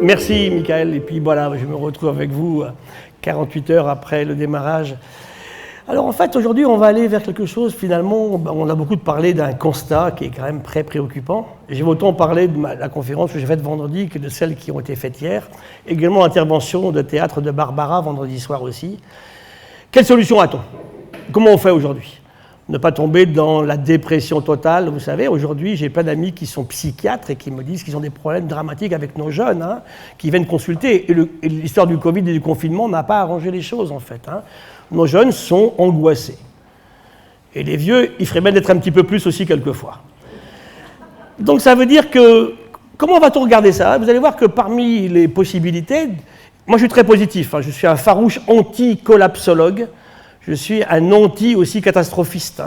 Merci, Michael. Et puis voilà, je me retrouve avec vous 48 heures après le démarrage. Alors en fait, aujourd'hui, on va aller vers quelque chose, finalement, on a beaucoup parlé d'un constat qui est quand même très préoccupant. J'ai autant parlé de la conférence que j'ai faite vendredi que de celles qui ont été faites hier. Également, intervention de théâtre de Barbara, vendredi soir aussi. Quelle solution a-t-on? Comment on fait aujourd'hui? Ne pas tomber dans la dépression totale. Vous savez, aujourd'hui, j'ai plein d'amis qui sont psychiatres et qui me disent qu'ils ont des problèmes dramatiques avec nos jeunes, qui viennent consulter. Et l'histoire du Covid et du confinement n'a pas arrangé les choses, en fait. Nos jeunes sont angoissés. Et les vieux, il ferait bien d'être un petit peu plus aussi quelquefois. Donc ça veut dire que, comment va-t-on regarder ça? Vous allez voir que parmi les possibilités, moi je suis très positif, je suis un farouche anti-collapsologue, je suis un anti aussi catastrophiste.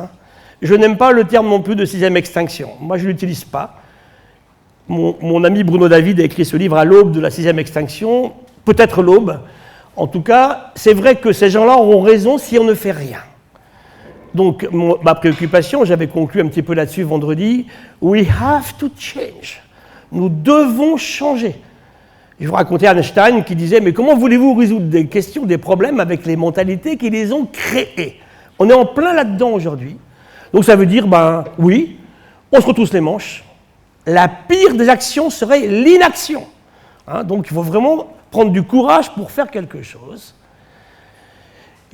Je n'aime pas le terme non plus de sixième extinction. Moi, je ne l'utilise pas. Mon ami Bruno David a écrit ce livre à l'aube de la sixième extinction, peut-être l'aube. En tout cas, c'est vrai que ces gens-là auront raison si on ne fait rien. Donc, ma préoccupation, j'avais conclu un petit peu là-dessus vendredi, we have to change. Nous devons changer. Je vous racontais Einstein qui disait « Mais comment voulez-vous résoudre des questions, des problèmes avec les mentalités qui les ont créées ?» On est en plein là-dedans aujourd'hui. Donc ça veut dire, oui, on se retrousse les manches. La pire des actions serait l'inaction. Donc il faut vraiment prendre du courage pour faire quelque chose.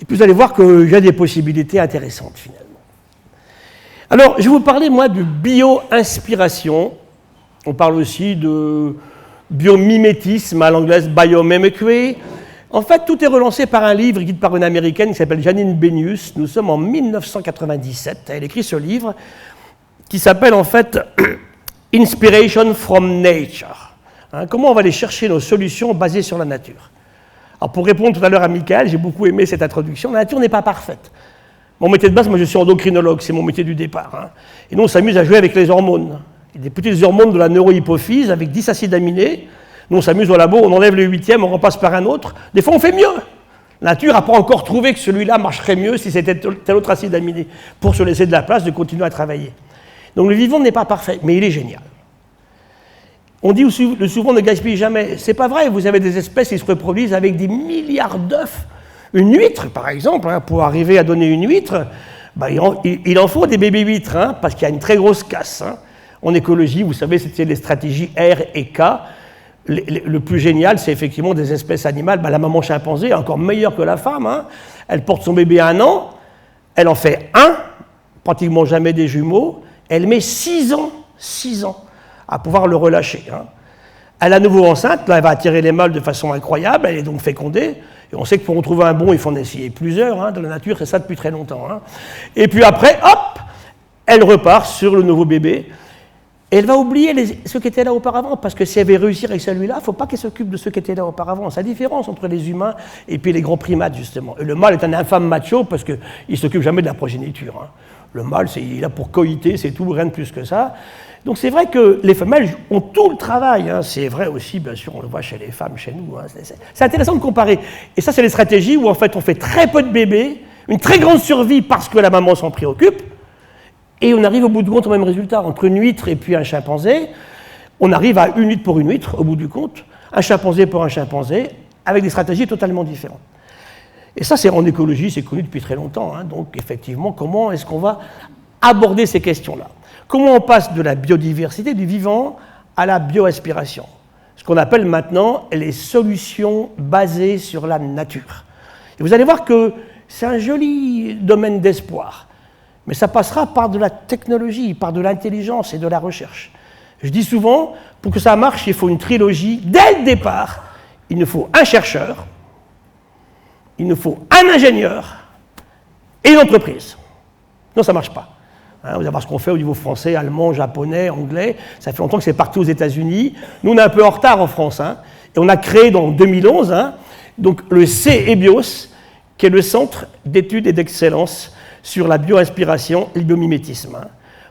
Et puis vous allez voir qu'il y a des possibilités intéressantes finalement. Alors, je vais vous parler, moi, de bio-inspiration. On parle aussi de biomimétisme, à l'anglaise biomimicry. En fait, tout est relancé par un livre écrit par une Américaine qui s'appelle Janine Benyus. Nous sommes en 1997. Elle écrit ce livre qui s'appelle en fait « Inspiration from Nature ». Comment on va aller chercher nos solutions basées sur la nature. Alors, pour répondre tout à l'heure à Michael, j'ai beaucoup aimé cette introduction. La nature n'est pas parfaite. Mon métier de base, moi je suis endocrinologue, c'est mon métier du départ. Et nous, on s'amuse à jouer avec les hormones. Il y a des petites hormones de la neurohypophyse avec 10 acides aminés. Nous, on s'amuse au labo, on enlève le 8e, on repasse par un autre. Des fois, on fait mieux. La nature n'a pas encore trouvé que celui-là marcherait mieux si c'était tel autre acide aminé, pour se laisser de la place de continuer à travailler. Donc le vivant n'est pas parfait, mais il est génial. On dit souvent ne gaspille jamais. C'est pas vrai, vous avez des espèces qui se reproduisent avec des milliards d'œufs. Une huître, par exemple, pour arriver à donner une huître, il en faut des bébés huîtres, parce qu'il y a une très grosse casse. En écologie, vous savez, c'était les stratégies R et K. Le plus génial, c'est effectivement des espèces animales. La maman chimpanzé est encore meilleure que la femme. Elle porte son bébé 1 an, elle en fait un, pratiquement jamais des jumeaux. Elle met 6 ans à pouvoir le relâcher. Elle est à nouveau enceinte, là, elle va attirer les mâles de façon incroyable, elle est donc fécondée. Et on sait que pour en trouver un bon, il faut en essayer plusieurs. Dans la nature, c'est ça depuis très longtemps. Et puis après, hop, elle repart sur le nouveau bébé. Et elle va oublier ceux qui étaient là auparavant, parce que si elle veut réussir avec celui-là, il ne faut pas qu'elle s'occupe de ceux qui étaient là auparavant. C'est la différence entre les humains et puis les grands primates, justement. Et le mâle est un infâme macho, parce qu'il ne s'occupe jamais de la progéniture. Le mâle, il est là pour coïter, c'est tout, rien de plus que ça. Donc c'est vrai que les femelles ont tout le travail. C'est vrai aussi, bien sûr, on le voit chez les femmes, chez nous. C'est intéressant de comparer. Et ça, c'est les stratégies où, en fait, on fait très peu de bébés, une très grande survie parce que la maman s'en préoccupe, et on arrive au bout du compte au même résultat. Entre une huître et puis un chimpanzé, on arrive à une huître pour une huître, au bout du compte, un chimpanzé pour un chimpanzé, avec des stratégies totalement différentes. Et ça, c'est en écologie, c'est connu depuis très longtemps. Donc, effectivement, comment est-ce qu'on va aborder ces questions-là? Comment on passe de la biodiversité, du vivant, à la bioaspiration? Ce qu'on appelle maintenant les solutions basées sur la nature. Et vous allez voir que c'est un joli domaine d'espoir. Mais ça passera par de la technologie, par de l'intelligence et de la recherche. Je dis souvent, pour que ça marche, il faut une trilogie. Dès le départ, il nous faut un chercheur, il nous faut un ingénieur et une entreprise. Non, ça ne marche pas. Vous allez voir ce qu'on fait au niveau français, allemand, japonais, anglais. Ça fait longtemps que c'est parti aux États-Unis. Nous, on est un peu en retard en France. Et on a créé en 2011 donc le CEBIOS, qui est le Centre d'études et d'excellence sur la bioinspiration et le biomimétisme.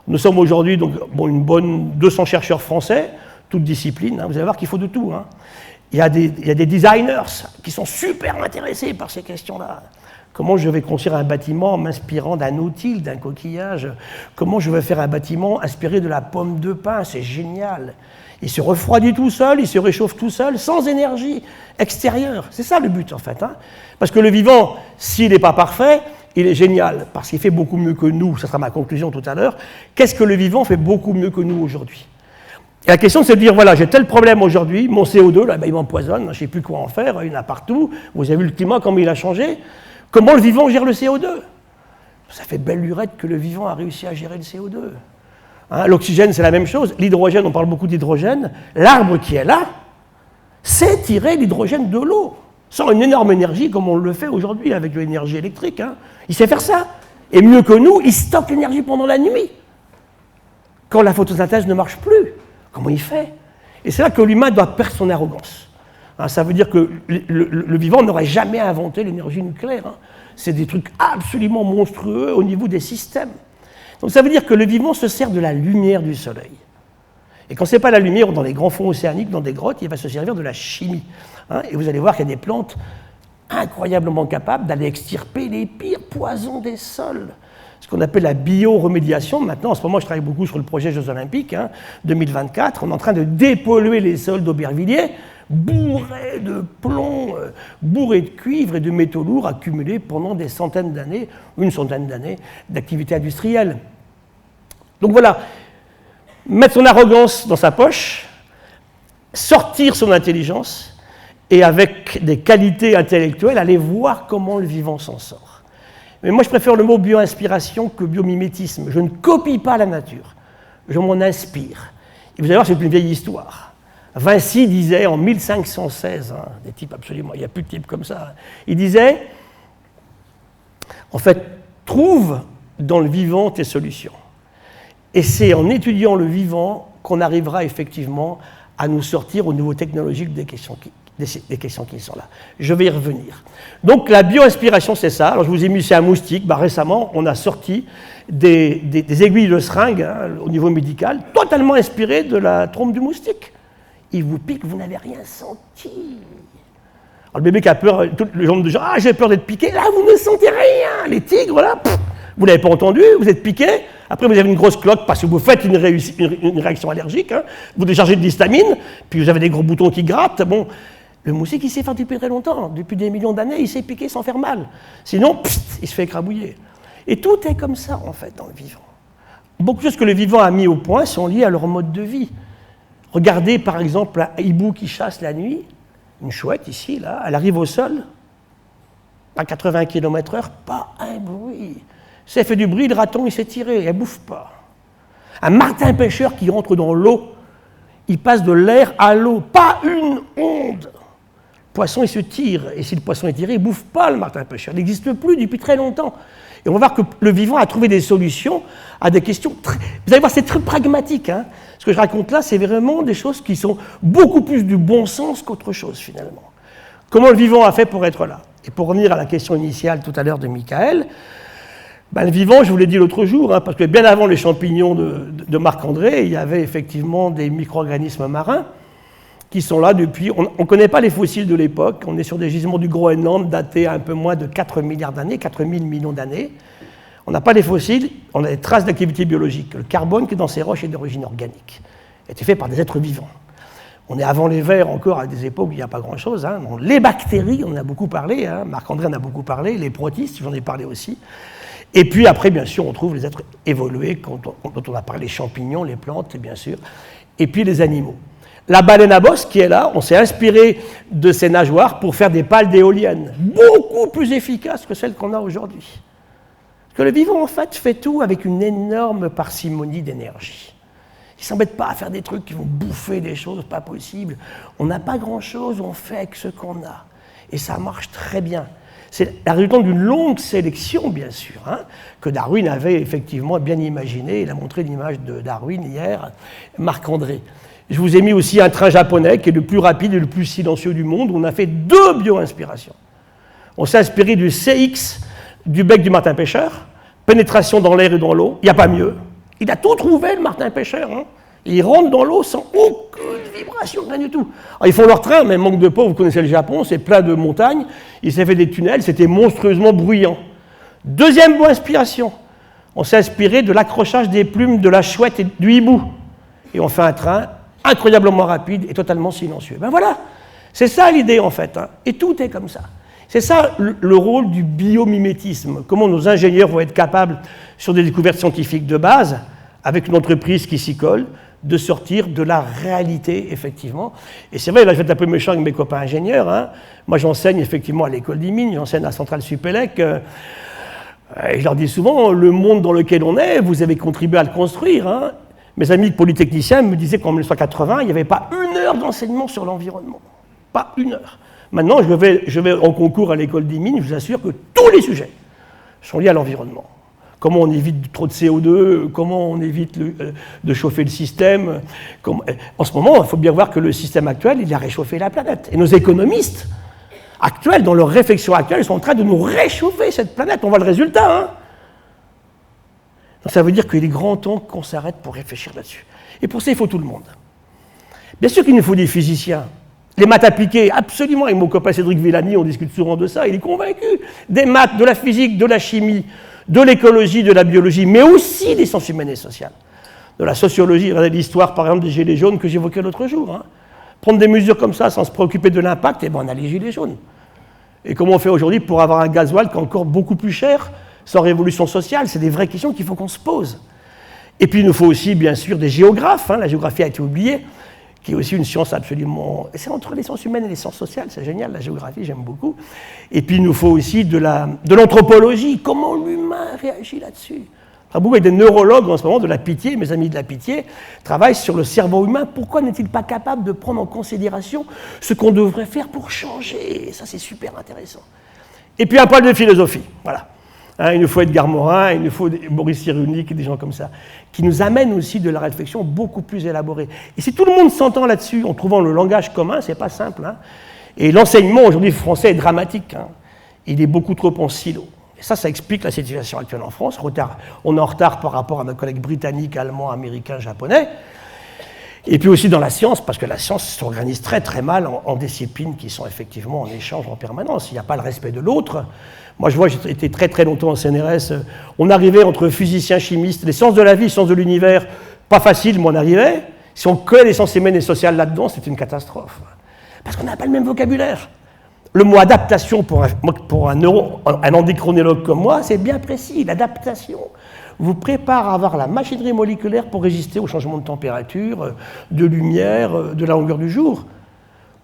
Nous sommes aujourd'hui une bonne 200 chercheurs français, toutes disciplines. Vous allez voir qu'il faut de tout. Il y a des designers qui sont super intéressés par ces questions-là. Comment je vais construire un bâtiment en m'inspirant d'un outil, d'un coquillage? Comment je vais faire un bâtiment inspiré de la pomme de pin? C'est génial. Il se refroidit tout seul, il se réchauffe tout seul, sans énergie extérieure. C'est ça le but, en fait. Hein. Parce que le vivant, s'il n'est pas parfait, il est génial, parce qu'il fait beaucoup mieux que nous. Ça sera ma conclusion tout à l'heure. Qu'est-ce que le vivant fait beaucoup mieux que nous aujourd'hui? Et la question, c'est de dire, voilà, j'ai tel problème aujourd'hui, mon CO2, là, ben, il m'empoisonne, je ne sais plus quoi en faire, il y en a partout. Vous avez vu le climat, comment il a changé. Comment le vivant gère le CO2? Ça fait belle lurette que le vivant a réussi à gérer le CO2. Hein, l'oxygène, c'est la même chose. L'hydrogène, on parle beaucoup d'hydrogène. L'arbre qui est là, sait tirer l'hydrogène de l'eau, sans une énorme énergie comme on le fait aujourd'hui avec l'énergie électrique. Hein. Il sait faire ça. Et mieux que nous, il stocke l'énergie pendant la nuit, quand la photosynthèse ne marche plus. Comment il fait? Et c'est là que l'humain doit perdre son arrogance. Hein, ça veut dire que le vivant n'aurait jamais inventé l'énergie nucléaire. Hein. C'est des trucs absolument monstrueux au niveau des systèmes. Donc ça veut dire que le vivant se sert de la lumière du soleil. Et quand ce n'est pas la lumière dans les grands fonds océaniques, dans des grottes, il va se servir de la chimie. Hein, et vous allez voir qu'il y a des plantes incroyablement capables d'aller extirper les pires poisons des sols. Ce qu'on appelle la bioremédiation. Maintenant, en ce moment, je travaille beaucoup sur le projet Jeux Olympiques, 2024. On est en train de dépolluer les sols d'Aubervilliers, bourrés de plomb, bourrés de cuivre et de métaux lourds accumulés pendant des centaines d'années, une centaine d'années d'activité industrielle. Donc voilà, mettre son arrogance dans sa poche, sortir son intelligence et avec des qualités intellectuelles, aller voir comment le vivant s'en sort. Mais moi, je préfère le mot bio-inspiration que biomimétisme. Je ne copie pas la nature, je m'en inspire. Et vous allez voir, c'est une vieille histoire. Vinci disait en 1516, des types absolument, il n'y a plus de types comme ça, il disait, en fait, trouve dans le vivant tes solutions. Et c'est en étudiant le vivant qu'on arrivera effectivement à nous sortir au niveau technologique des questions qui sont là. Je vais y revenir. Donc la bio-inspiration, c'est ça. Alors je vous ai mis ici un moustique. Récemment, on a sorti des aiguilles de seringue au niveau médical, totalement inspirées de la trompe du moustique. Il vous pique, vous n'avez rien senti. Alors le bébé qui a peur, les gens me disent « Ah, j'ai peur d'être piqué ». Là, vous ne sentez rien. Les tigres, là, vous ne l'avez pas entendu, vous êtes piqué. Après, vous avez une grosse cloque parce que vous faites une réaction allergique. Vous déchargez de l'histamine, puis vous avez des gros boutons qui grattent. Bon, le moustique, il sait faire depuis très longtemps. Depuis des millions d'années, il sait piquer sans faire mal. Sinon, il se fait écrabouiller. Et tout est comme ça, en fait, dans le vivant. Beaucoup de choses que le vivant a mis au point sont liées à leur mode de vie. Regardez, par exemple, un hibou qui chasse la nuit, une chouette ici, là, elle arrive au sol, à 80 km/h, pas un bruit. Si elle fait du bruit, le raton, il s'est tiré, elle ne bouffe pas. Un martin pêcheur qui rentre dans l'eau, il passe de l'air à l'eau, pas une onde. Le poisson, il se tire, et si le poisson est tiré, il ne bouffe pas le martin pêcheur. Il n'existe plus depuis très longtemps. Et on va voir que le vivant a trouvé des solutions à des questions très... Vous allez voir, c'est très pragmatique. Ce que je raconte là, c'est vraiment des choses qui sont beaucoup plus du bon sens qu'autre chose, finalement. Comment le vivant a fait pour être là? Et pour revenir à la question initiale tout à l'heure de Michael, le vivant, je vous l'ai dit l'autre jour, parce que bien avant les champignons de Marc-André, il y avait effectivement des micro-organismes marins qui sont là depuis... On ne connaît pas les fossiles de l'époque, on est sur des gisements du Groenland datés à un peu moins de 4 milliards d'années, 4 000 millions d'années. On n'a pas les fossiles, on a des traces d'activité biologique. Le carbone qui est dans ces roches est d'origine organique. Il a été fait par des êtres vivants. On est avant les vers encore, à des époques où il n'y a pas grand-chose. Les bactéries, on en a beaucoup parlé, Marc-André en a beaucoup parlé, les protistes, j'en ai parlé aussi. Et puis après, bien sûr, on trouve les êtres évolués, dont on a parlé, les champignons, les plantes, bien sûr, et puis les animaux. La baleine à bosse qui est là, on s'est inspiré de ses nageoires pour faire des pales d'éoliennes, beaucoup plus efficaces que celles qu'on a aujourd'hui. Parce que le vivant, en fait, fait tout avec une énorme parcimonie d'énergie. Il ne s'embête pas à faire des trucs qui vont bouffer des choses pas possibles. On n'a pas grand-chose, on fait avec ce qu'on a. Et ça marche très bien. C'est la résultante d'une longue sélection, bien sûr, que Darwin avait effectivement bien imaginé. Il a montré l'image de Darwin hier, Marc-André. Je vous ai mis aussi un train japonais qui est le plus rapide et le plus silencieux du monde, où on a fait 2 bio-inspirations. On s'est inspiré du CX, du bec du martin pêcheur, pénétration dans l'air et dans l'eau, il n'y a pas mieux. Il a tout trouvé, le martin pêcheur. Il rentre dans l'eau sans aucune vibration. innovation, rien du tout. Alors, ils font leur train, mais manque de peau, vous connaissez le Japon, c'est plein de montagnes, il s'est fait des tunnels, c'était monstrueusement bruyant. Deuxième bonne inspiration, on s'est inspiré de l'accrochage des plumes de la chouette et du hibou. Et on fait un train incroyablement rapide et totalement silencieux. Ben voilà, c'est ça l'idée en fait, hein. Et tout est comme ça. C'est ça le rôle du biomimétisme, comment nos ingénieurs vont être capables, sur des découvertes scientifiques de base, avec une entreprise qui s'y colle, de sortir de la réalité, effectivement. Et c'est vrai, là je vais être un peu méchant avec mes copains ingénieurs, hein. Moi j'enseigne effectivement à l'école des mines, j'enseigne à la centrale Supélec, et je leur dis souvent, le monde dans lequel on est, vous avez contribué à le construire, hein. Mes amis polytechniciens me disaient qu'en 1980, il n'y avait pas une heure d'enseignement sur l'environnement. Pas une heure. Maintenant, je vais en concours à l'école des mines, je vous assure que tous les sujets sont liés à l'environnement. Comment on évite trop de CO2, comment on évite de chauffer le système. En ce moment, il faut bien voir que le système actuel, il a réchauffé la planète. Et nos économistes actuels, dans leurs réflexions actuelles, ils sont en train de nous réchauffer cette planète. On voit le résultat, hein. Donc ça veut dire qu'il est grand temps qu'on s'arrête pour réfléchir là-dessus. Et pour ça, il faut tout le monde. Bien sûr qu'il nous faut des physiciens. Les maths appliquées, absolument. Avec mon copain Cédric Villani, on discute souvent de ça. Il est convaincu. Des maths, de la physique, de la chimie, de l'écologie, de la biologie, mais aussi des sciences humaines et sociales. De la sociologie, regardez l'histoire, par exemple, des gilets jaunes que j'évoquais l'autre jour. Hein. Prendre des mesures comme ça sans se préoccuper de l'impact, eh ben on a les gilets jaunes. Et comment on fait aujourd'hui pour avoir un gasoil qui est encore beaucoup plus cher, sans révolution sociale? C'est des vraies questions qu'il faut qu'on se pose. Et puis il nous faut aussi, bien sûr, des géographes. Hein. La géographie a été oubliée, qui est aussi une science absolument... C'est entre les sciences humaines et les sciences sociales, c'est génial, la géographie, j'aime beaucoup. Et puis il nous faut aussi de l'anthropologie, comment l'humain réagit là-dessus. Je travaille beaucoup avec des neurologues en ce moment, de la Pitié, mes amis de la Pitié, travaillent sur le cerveau humain. Pourquoi n'est-il pas capable de prendre en considération ce qu'on devrait faire pour changer? Ça, c'est super intéressant. Et puis un poil de philosophie, voilà. Hein, il nous faut Edgar Morin, il nous faut Boris Cyrulnik et des gens comme ça, qui nous amènent aussi de la réflexion beaucoup plus élaborée. Et si tout le monde s'entend là-dessus, en trouvant le langage commun, c'est pas simple. Hein. Et l'enseignement aujourd'hui français est dramatique. Hein. Il est beaucoup trop en silo. Et ça explique la situation actuelle en France. On est en retard par rapport à nos collègues britanniques, allemands, américains, japonais. Et puis aussi dans la science, parce que la science s'organise très très mal en disciplines qui sont effectivement en échange en permanence. Il n'y a pas le respect de l'autre. Moi, je vois, j'ai été très très longtemps en CNRS. On arrivait entre physiciens, chimistes, les sciences de la vie, les sciences de l'univers, pas facile, mais on arrivait. Si on collait les sciences humaines et sociales là-dedans, c'est une catastrophe. Parce qu'on n'a pas le même vocabulaire. Le mot adaptation pour un endocrinologue comme moi, c'est bien précis. L'adaptation vous prépare à avoir la machinerie moléculaire pour résister aux changements de température, de lumière, de la longueur du jour.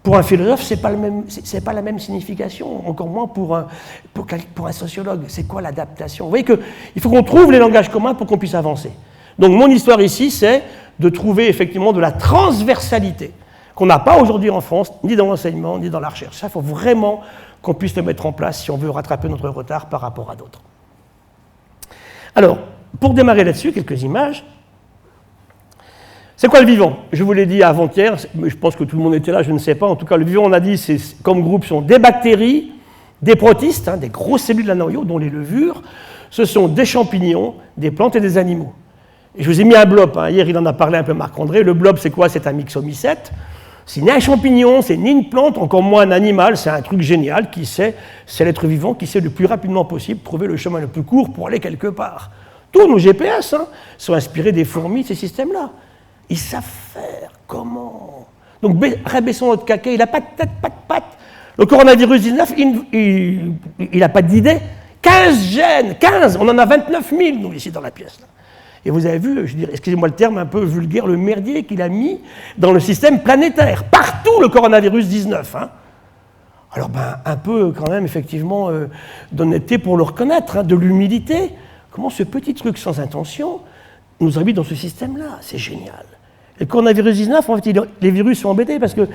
Pour un philosophe, c'est pas la même signification, encore moins pour un sociologue. C'est quoi l'adaptation? Vous voyez qu'il faut qu'on trouve les langages communs pour qu'on puisse avancer. Donc mon histoire ici, c'est de trouver effectivement de la transversalité qu'on n'a pas aujourd'hui en France, ni dans l'enseignement, ni dans la recherche. Ça, il faut vraiment qu'on puisse le mettre en place si on veut rattraper notre retard par rapport à d'autres. Alors, pour démarrer là-dessus, quelques images. C'est quoi le vivant? Je vous l'ai dit avant-hier, je pense que tout le monde était là, je ne sais pas. En tout cas, le vivant, on a dit, c'est, comme groupe, sont des bactéries, des protistes, hein, des grosses cellules de la noyau, dont les levures. Ce sont des champignons, des plantes et des animaux. Et je vous ai mis un blob. Hein. Hier, il en a parlé un peu Marc-André. Le blob, c'est quoi? C'est un myxomycète. C'est ni un champignon, c'est ni une plante, encore moins un animal. C'est un truc génial qui sait, c'est l'être vivant qui sait le plus rapidement possible trouver le chemin le plus court pour aller quelque part. Tous nos GPS sont inspirés des fourmis, ces systèmes-là. Ils savent faire. Comment? Donc, rabaissons notre caquet, il n'a pas de tête, pas de patte. Le coronavirus 19, il n'a pas d'idée. 15 gènes, 15, on en a 29 000, nous, ici, dans la pièce. Là. Et vous avez vu, je dirais, excusez-moi le terme un peu vulgaire, le merdier qu'il a mis dans le système planétaire. Partout, le coronavirus 19. Hein. Alors, un peu, quand même, effectivement, d'honnêteté pour le reconnaître, hein, de l'humilité. Comment ce petit truc sans intention nous a mis dans ce système-là? C'est génial. Et le coronavirus 19, en fait, les virus sont embêtés parce que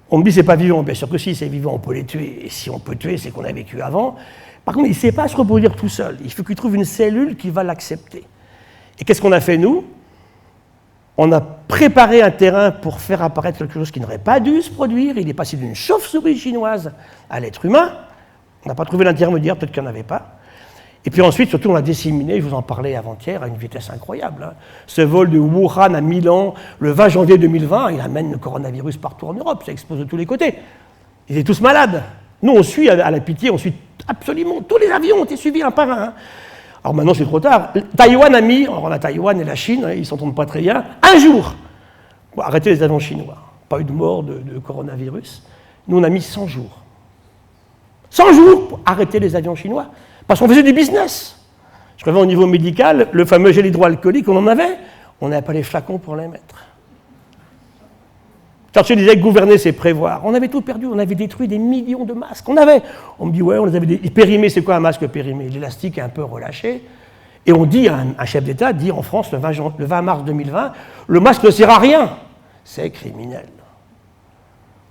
on me dit c'est pas vivant. Bien sûr que si, c'est vivant, on peut les tuer. Et si on peut tuer, c'est qu'on a vécu avant. Par contre, il ne sait pas se reproduire tout seul. Il faut qu'il trouve une cellule qui va l'accepter. Et qu'est-ce qu'on a fait, nous? On a préparé un terrain pour faire apparaître quelque chose qui n'aurait pas dû se produire. Il est passé d'une chauve-souris chinoise à l'être humain. On n'a pas trouvé l'intermédiaire, peut-être qu'il n'y en avait pas. Et puis ensuite, surtout, on l'a disséminé, je vous en parlais avant-hier, à une vitesse incroyable. Hein. Ce vol de Wuhan à Milan, le 20 janvier 2020, il amène le coronavirus partout en Europe, ça explose de tous les côtés. Ils étaient tous malades. Nous, on suit à la pitié, on suit absolument. Tous les avions ont été suivis un par un. Hein. Alors maintenant, c'est trop tard. Taïwan a mis, alors la Taïwan et la Chine, hein, ils ne s'entendent pas très bien, un jour pour arrêter les avions chinois. Pas eu de mort de coronavirus. Nous, on a mis 100 jours. 100 jours pour arrêter les avions chinois. Parce qu'on faisait du business. Je reviens au niveau médical, le fameux gel hydroalcoolique, on en avait. On n'avait pas les flacons pour les mettre. Churchill disait que gouverner, c'est prévoir. On avait tout perdu, on avait détruit des millions de masques. On me dit, ouais, on les avait périmés. C'est quoi un masque périmé? L'élastique est un peu relâché. Et on dit, un chef d'État dit en France, le 20 mars 2020, le masque ne sert à rien. C'est criminel.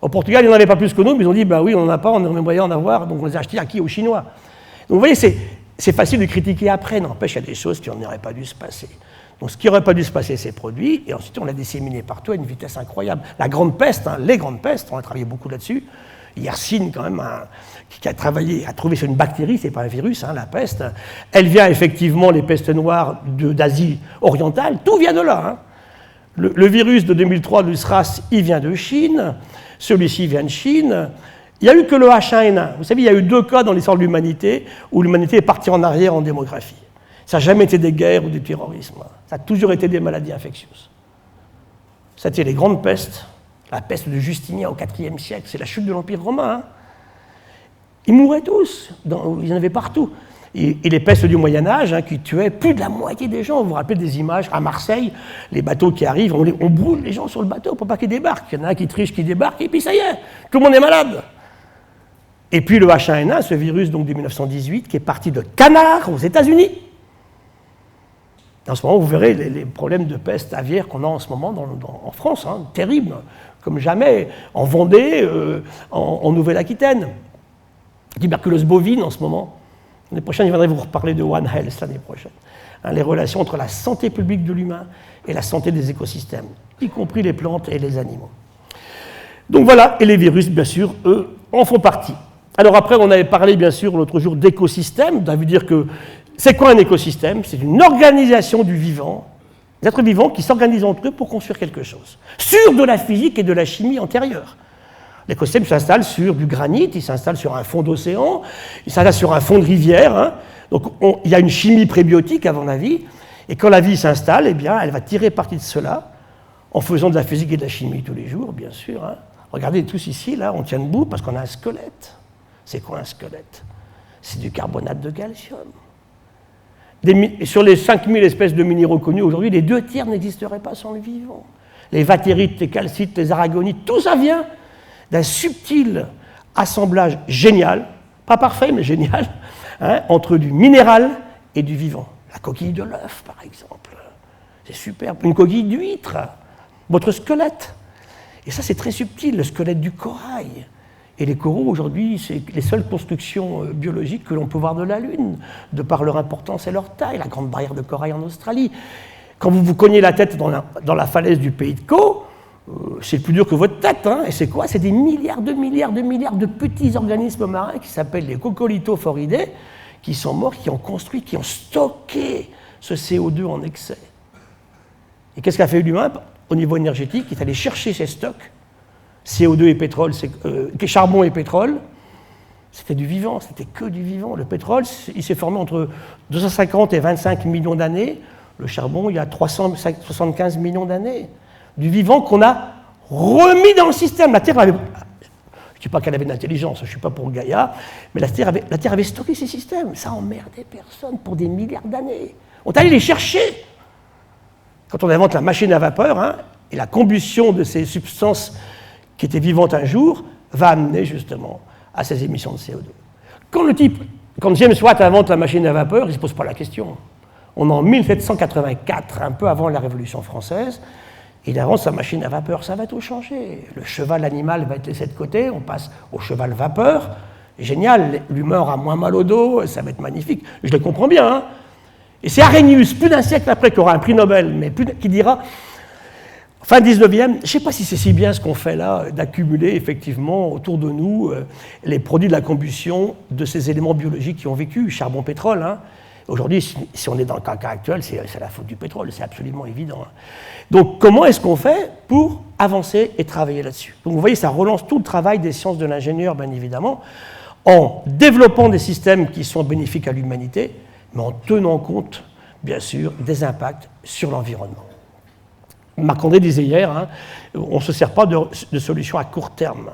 Au Portugal, ils n'en avaient pas plus que nous, mais ils ont dit, bah oui, on n'en a pas, on aimerait en avoir, donc on les a achetés à qui? Aux Chinois. Donc vous voyez, c'est facile de critiquer après, n'empêche, il y a des choses qui n'auraient pas dû se passer. Donc ce qui n'aurait pas dû se passer, c'est produit, et ensuite on l'a disséminé partout à une vitesse incroyable. La grande peste, hein, les grandes pestes, on a travaillé beaucoup là-dessus. Yersin, quand même, qui a travaillé, a trouvé sur une bactérie, c'est pas un virus, hein, la peste. Elle vient effectivement, les pestes noires d'Asie orientale, tout vient de là. Hein. Le virus de 2003 de SRAS, il vient de Chine, celui-ci vient de Chine. Il n'y a eu que le H1N1. Vous savez, il y a eu 2 cas dans l'histoire de l'humanité où l'humanité est partie en arrière en démographie. Ça n'a jamais été des guerres ou du terrorisme. Ça a toujours été des maladies infectieuses. C'était les grandes pestes, la peste de Justinien au IVe siècle, c'est la chute de l'Empire romain. Hein. Ils mouraient tous, il y en avait partout. Et les pestes du Moyen-Âge, hein, qui tuaient plus de la moitié des gens. Vous vous rappelez des images à Marseille, les bateaux qui arrivent, on brûle les gens sur le bateau pour pas qu'ils débarquent. Il y en a un qui triche, qui débarque, et puis ça y est, tout le monde est malade. Et puis le H1N1, ce virus donc de 1918, qui est parti de canards aux États-Unis. En ce moment, vous verrez les problèmes de peste aviaire qu'on a en ce moment en France, hein, terribles, comme jamais, en Vendée, en Nouvelle-Aquitaine. Tuberculose bovine en ce moment. L'année prochaine, je viendrai vous reparler de One Health l'année prochaine. Hein, les relations entre la santé publique de l'humain et la santé des écosystèmes, y compris les plantes et les animaux. Donc voilà, et les virus, bien sûr, eux, en font partie. Alors après, on avait parlé, bien sûr, l'autre jour d'écosystème. Ça veut dire que, c'est quoi un écosystème? C'est une organisation du vivant, des êtres vivants qui s'organisent entre eux pour construire quelque chose, sur de la physique et de la chimie antérieure. L'écosystème s'installe sur du granit, il s'installe sur un fond d'océan, il s'installe sur un fond de rivière. Hein. Donc il y a une chimie prébiotique avant la vie, et quand la vie s'installe, eh bien, elle va tirer parti de cela, en faisant de la physique et de la chimie tous les jours, bien sûr. Hein. Regardez tous ici, là, on tient debout parce qu'on a un squelette. C'est quoi un squelette? C'est du carbonate de calcium. Sur les 5000 espèces de minéraux connus aujourd'hui, les 2 tiers n'existeraient pas sans le vivant. Les vatérites, les calcites, les aragonites, tout ça vient d'un subtil assemblage génial, pas parfait, mais génial, hein, entre du minéral et du vivant. La coquille de l'œuf, par exemple. C'est superbe. Une coquille d'huître. Votre squelette. Et ça, c'est très subtil, le squelette du corail. Et les coraux, aujourd'hui, c'est les seules constructions biologiques que l'on peut voir de la Lune, de par leur importance et leur taille, la grande barrière de corail en Australie. Quand vous vous cognez la tête dans la falaise du pays de Caux, c'est plus dur que votre tête. Hein. Et c'est quoi? C'est des milliards de petits organismes marins qui s'appellent les coccolithophoridés, qui sont morts, qui ont construit, qui ont stocké ce CO2 en excès. Et qu'est-ce qu'a fait l'humain au niveau énergétique? Il est allé chercher ces stocks, CO2 et pétrole, charbon et pétrole. C'était du vivant, c'était que du vivant. Le pétrole, il s'est formé entre 250 et 25 millions d'années. Le charbon, il y a 375 millions d'années. Du vivant qu'on a remis dans le système. La Terre avait... Je ne dis pas qu'elle avait de l'intelligence, je ne suis pas pour Gaïa, mais la Terre avait stocké ces systèmes. Ça emmerdait personne pour des milliards d'années. On est allé les chercher. Quand on invente la machine à vapeur, hein, et la combustion de ces substances qui étaient vivantes un jour, va amener justement à ces émissions de CO2. Quand James Watt invente la machine à vapeur, il ne se pose pas la question. On est en 1784, un peu avant la Révolution française, il invente sa machine à vapeur, ça va tout changer. Le cheval animal va être laissé de côté, on passe au cheval vapeur. Génial, l'humain aura moins mal au dos, ça va être magnifique. Je le comprends bien. Hein. Et c'est Arrhenius, plus d'un siècle après, qui aura un prix Nobel, mais qui dira Fin 19e, je ne sais pas si c'est si bien ce qu'on fait là, d'accumuler effectivement autour de nous les produits de la combustion de ces éléments biologiques qui ont vécu, charbon, pétrole. Hein. Aujourd'hui, si on est dans le cas actuel, c'est la faute du pétrole, c'est absolument évident. Hein. Donc comment est-ce qu'on fait pour avancer et travailler là-dessus? Donc vous voyez, ça relance tout le travail des sciences de l'ingénieur, bien évidemment, en développant des systèmes qui sont bénéfiques à l'humanité, mais en tenant compte, bien sûr, des impacts sur l'environnement. Marc-André disait hier, hein, on ne se sert pas de solutions à court terme.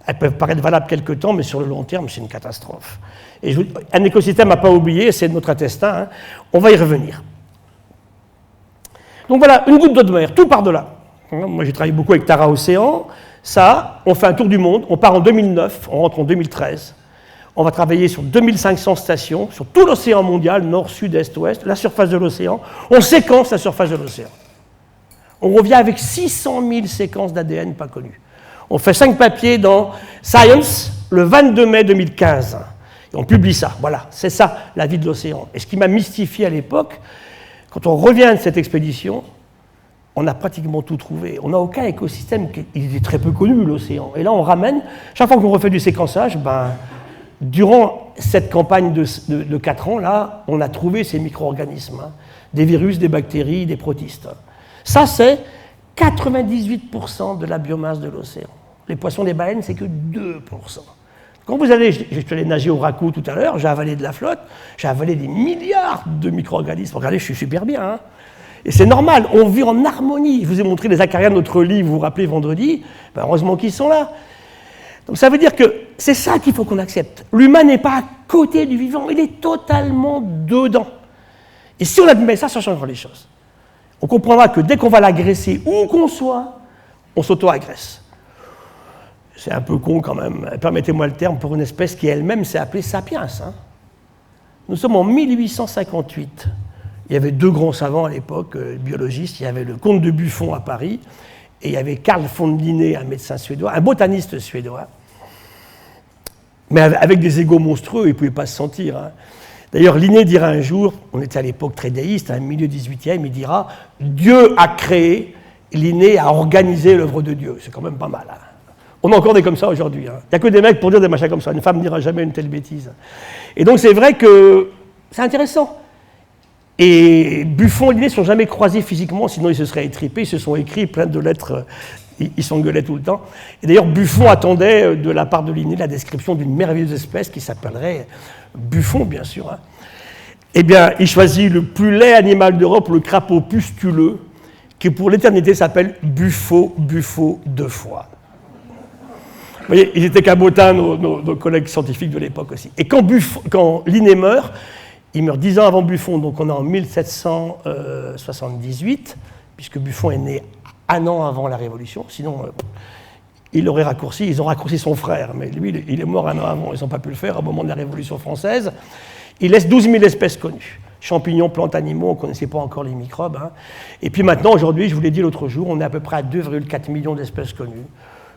Elles peuvent paraître valables quelque temps, mais sur le long terme, c'est une catastrophe. Et un écosystème à ne pas oublier, c'est notre intestin. Hein. On va y revenir. Donc voilà, une goutte d'eau de mer, tout par-delà. Moi, j'ai travaillé beaucoup avec Tara Océan. Ça, on fait un tour du monde. On part en 2009, on rentre en 2013. On va travailler sur 2500 stations, sur tout l'océan mondial, nord, sud, est, ouest, la surface de l'océan. On séquence la surface de l'océan. On revient avec 600 000 séquences d'ADN pas connues. On fait 5 papiers dans Science le 22 mai 2015. Et on publie ça. Voilà, c'est ça, la vie de l'océan. Et ce qui m'a mystifié à l'époque, quand on revient de cette expédition, on a pratiquement tout trouvé. On n'a aucun écosystème, il est très peu connu, l'océan. Et là, on ramène, chaque fois qu'on refait du séquençage, durant cette campagne de 4 ans, là, on a trouvé ces micro-organismes, hein, des virus, des bactéries, des protistes. Ça, c'est 98% de la biomasse de l'océan. Les poissons, les baleines, c'est que 2%. Quand vous allez, je suis allé nager au Raku tout à l'heure, j'ai avalé de la flotte, j'ai avalé des milliards de micro-organismes. Regardez, je suis super bien. Hein. Et c'est normal, on vit en harmonie. Je vous ai montré les acariens de notre lit, vous vous rappelez, vendredi. Heureusement qu'ils sont là. Donc ça veut dire que c'est ça qu'il faut qu'on accepte. L'humain n'est pas à côté du vivant, il est totalement dedans. Et si on admet ça, ça changera les choses. On comprendra que dès qu'on va l'agresser, où qu'on soit, on s'auto-agresse. C'est un peu con quand même, permettez-moi le terme, pour une espèce qui elle-même s'est appelée Sapiens. Hein. Nous sommes en 1858. Il y avait 2 grands savants à l'époque, biologistes. Il y avait le comte de Buffon à Paris, et il y avait Carl von Linné, un médecin suédois, un botaniste suédois. Mais avec des égos monstrueux, il ne pouvait pas se sentir. Hein. D'ailleurs, Linné dira un jour, on était à l'époque très déiste, à milieu 18e, il dira « Dieu a créé, Linné a organisé l'œuvre de Dieu ». C'est quand même pas mal. Hein. On a encore des comme ça aujourd'hui. Hein. Il n'y a que des mecs pour dire des machins comme ça. Une femme ne dira jamais une telle bêtise. Et donc c'est vrai que c'est intéressant. Et Buffon et Linné ne sont jamais croisés physiquement, sinon ils se seraient étripés, ils se sont écrits plein de lettres, ils s'engueulaient tout le temps. Et d'ailleurs, Buffon attendait de la part de Linné la description d'une merveilleuse espèce qui s'appellerait Buffon, bien sûr. Hein. Eh bien, il choisit le plus laid animal d'Europe, le crapaud pustuleux, qui pour l'éternité s'appelle Buffo 2 fois. Vous voyez, ils étaient cabotins, nos collègues scientifiques de l'époque aussi. Et quand Linné meurt, il meurt 10 ans avant Buffon, donc on est en 1778, puisque Buffon est né 1 an avant la Révolution, sinon ils l'auraient raccourci, ils ont raccourci son frère, mais lui, il est mort 1 an avant, ils n'ont pas pu le faire au moment de la Révolution française. Il laisse 12 000 espèces connues, champignons, plantes, animaux, on ne connaissait pas encore les microbes. Hein. Et puis maintenant, aujourd'hui, je vous l'ai dit l'autre jour, on est à peu près à 2,4 millions d'espèces connues,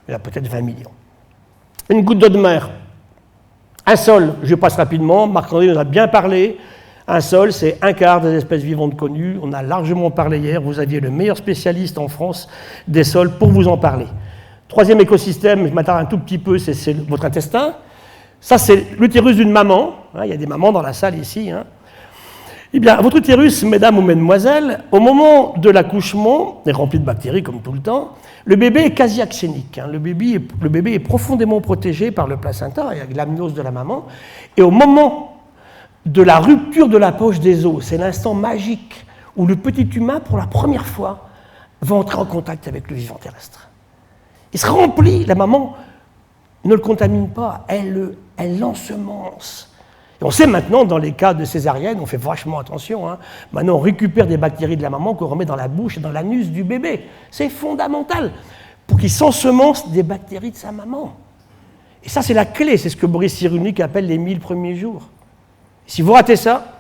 il y en a peut-être 20 millions. Une goutte d'eau de mer. Un sol, je passe rapidement, Marc-André nous a bien parlé. Un sol, c'est 1/4 des espèces vivantes connues. On a largement parlé hier, vous aviez le meilleur spécialiste en France des sols pour vous en parler. 3e écosystème, je m'attarde un tout petit peu, c'est votre intestin. Ça, c'est l'utérus d'une maman. Il y a des mamans dans la salle ici. Hein. Eh bien, votre utérus, mesdames ou mesdemoiselles, au moment de l'accouchement, est rempli de bactéries comme tout le temps, le bébé est quasi axénique. Hein. Le bébé est profondément protégé par le placenta, avec l'amnios de la maman. Et au moment de la rupture de la poche des os, c'est l'instant magique où le petit humain, pour la première fois, va entrer en contact avec le vivant terrestre. Il se remplit, la maman ne le contamine pas, elle l'ensemence. Et on sait maintenant, dans les cas de césarienne, on fait vachement attention. Hein. Maintenant, on récupère des bactéries de la maman qu'on remet dans la bouche et dans l'anus du bébé. C'est fondamental pour qu'il s'ensemence des bactéries de sa maman. Et ça, c'est la clé. C'est ce que Boris Cyrulnik appelle les 1000 premiers jours. Et si vous ratez ça,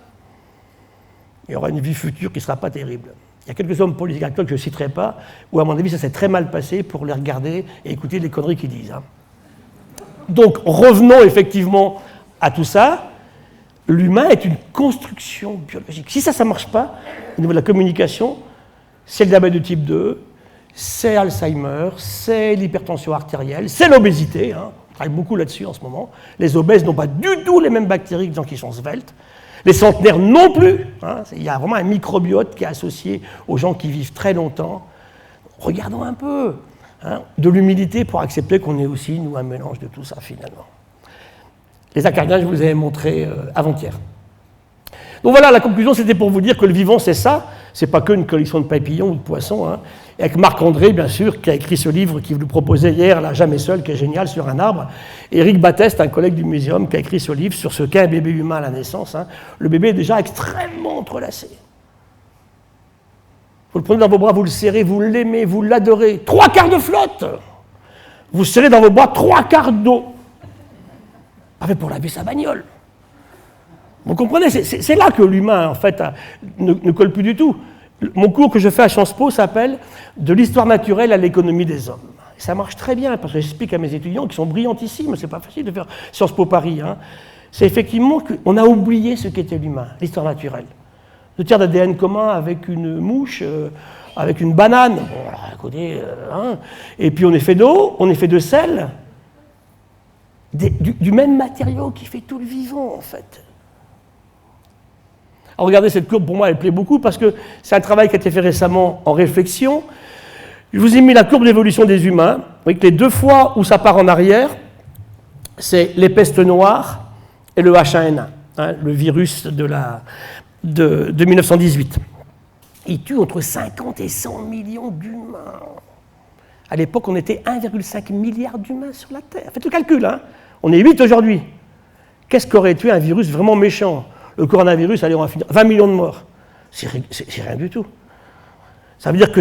il y aura une vie future qui ne sera pas terrible. Il y a quelques hommes politiques actuels que je ne citerai pas, où, à mon avis, ça s'est très mal passé pour les regarder et écouter les conneries qu'ils disent. Hein. Donc, revenons effectivement à tout ça. L'humain est une construction biologique. Si ça ne marche pas, au niveau de la communication, c'est le diabète de type 2, c'est Alzheimer, c'est l'hypertension artérielle, c'est l'obésité, hein. On travaille beaucoup là-dessus en ce moment. Les obèses n'ont pas du tout les mêmes bactéries que les gens qui sont sveltes. Les centenaires non plus, hein. Il y a vraiment un microbiote qui est associé aux gens qui vivent très longtemps. Regardons un peu, hein, de l'humilité pour accepter qu'on est aussi, nous, un mélange de tout ça, finalement. Les acariens, je vous avais montré avant-hier. Donc voilà, la conclusion, c'était pour vous dire que le vivant, c'est ça. C'est pas qu'une collection de papillons ou de poissons, hein. Et avec Marc-André, bien sûr, qui a écrit ce livre qu'il vous proposait hier, La Jamais Seul, qui est génial, sur un arbre. Et Eric Batteste, un collègue du muséum, qui a écrit ce livre sur ce qu'est un bébé humain à la naissance, hein. Le bébé est déjà extrêmement entrelacé. Vous le prenez dans vos bras, vous le serrez, vous l'aimez, vous l'adorez. 3 quarts de flotte. Vous serrez dans vos bras 3 quarts d'eau. Pas fait pour laver sa bagnole. Vous comprenez, c'est là que l'humain, en fait, ne colle plus du tout. Mon cours que je fais à Sciences Po s'appelle « De l'histoire naturelle à l'économie des hommes ». Et ça marche très bien, parce que j'explique à mes étudiants qui sont brillantissimes, c'est pas facile de faire Sciences Po Paris, hein. C'est effectivement qu'on a oublié ce qu'était l'humain, l'histoire naturelle. 2 tiers d'ADN commun avec une mouche, avec une banane, bon, alors, écoutez, hein. Et puis on est fait d'eau, on est fait de sel, du même matériau qui fait tout le vivant, en fait. Alors regardez cette courbe, pour moi elle plaît beaucoup parce que c'est un travail qui a été fait récemment en réflexion. Je vous ai mis la courbe d'évolution des humains. Vous voyez que les 2 fois où ça part en arrière, c'est les pestes noires et le H1N1, hein, le virus de 1918. Il tue entre 50 et 100 millions d'humains. À l'époque, on était 1,5 milliard d'humains sur la Terre. Faites le calcul, hein. On est 8 aujourd'hui. Qu'est-ce qu'aurait tué un virus vraiment méchant ? Le coronavirus, allez, on va finir. 20 millions de morts. C'est rien du tout. Ça veut dire que,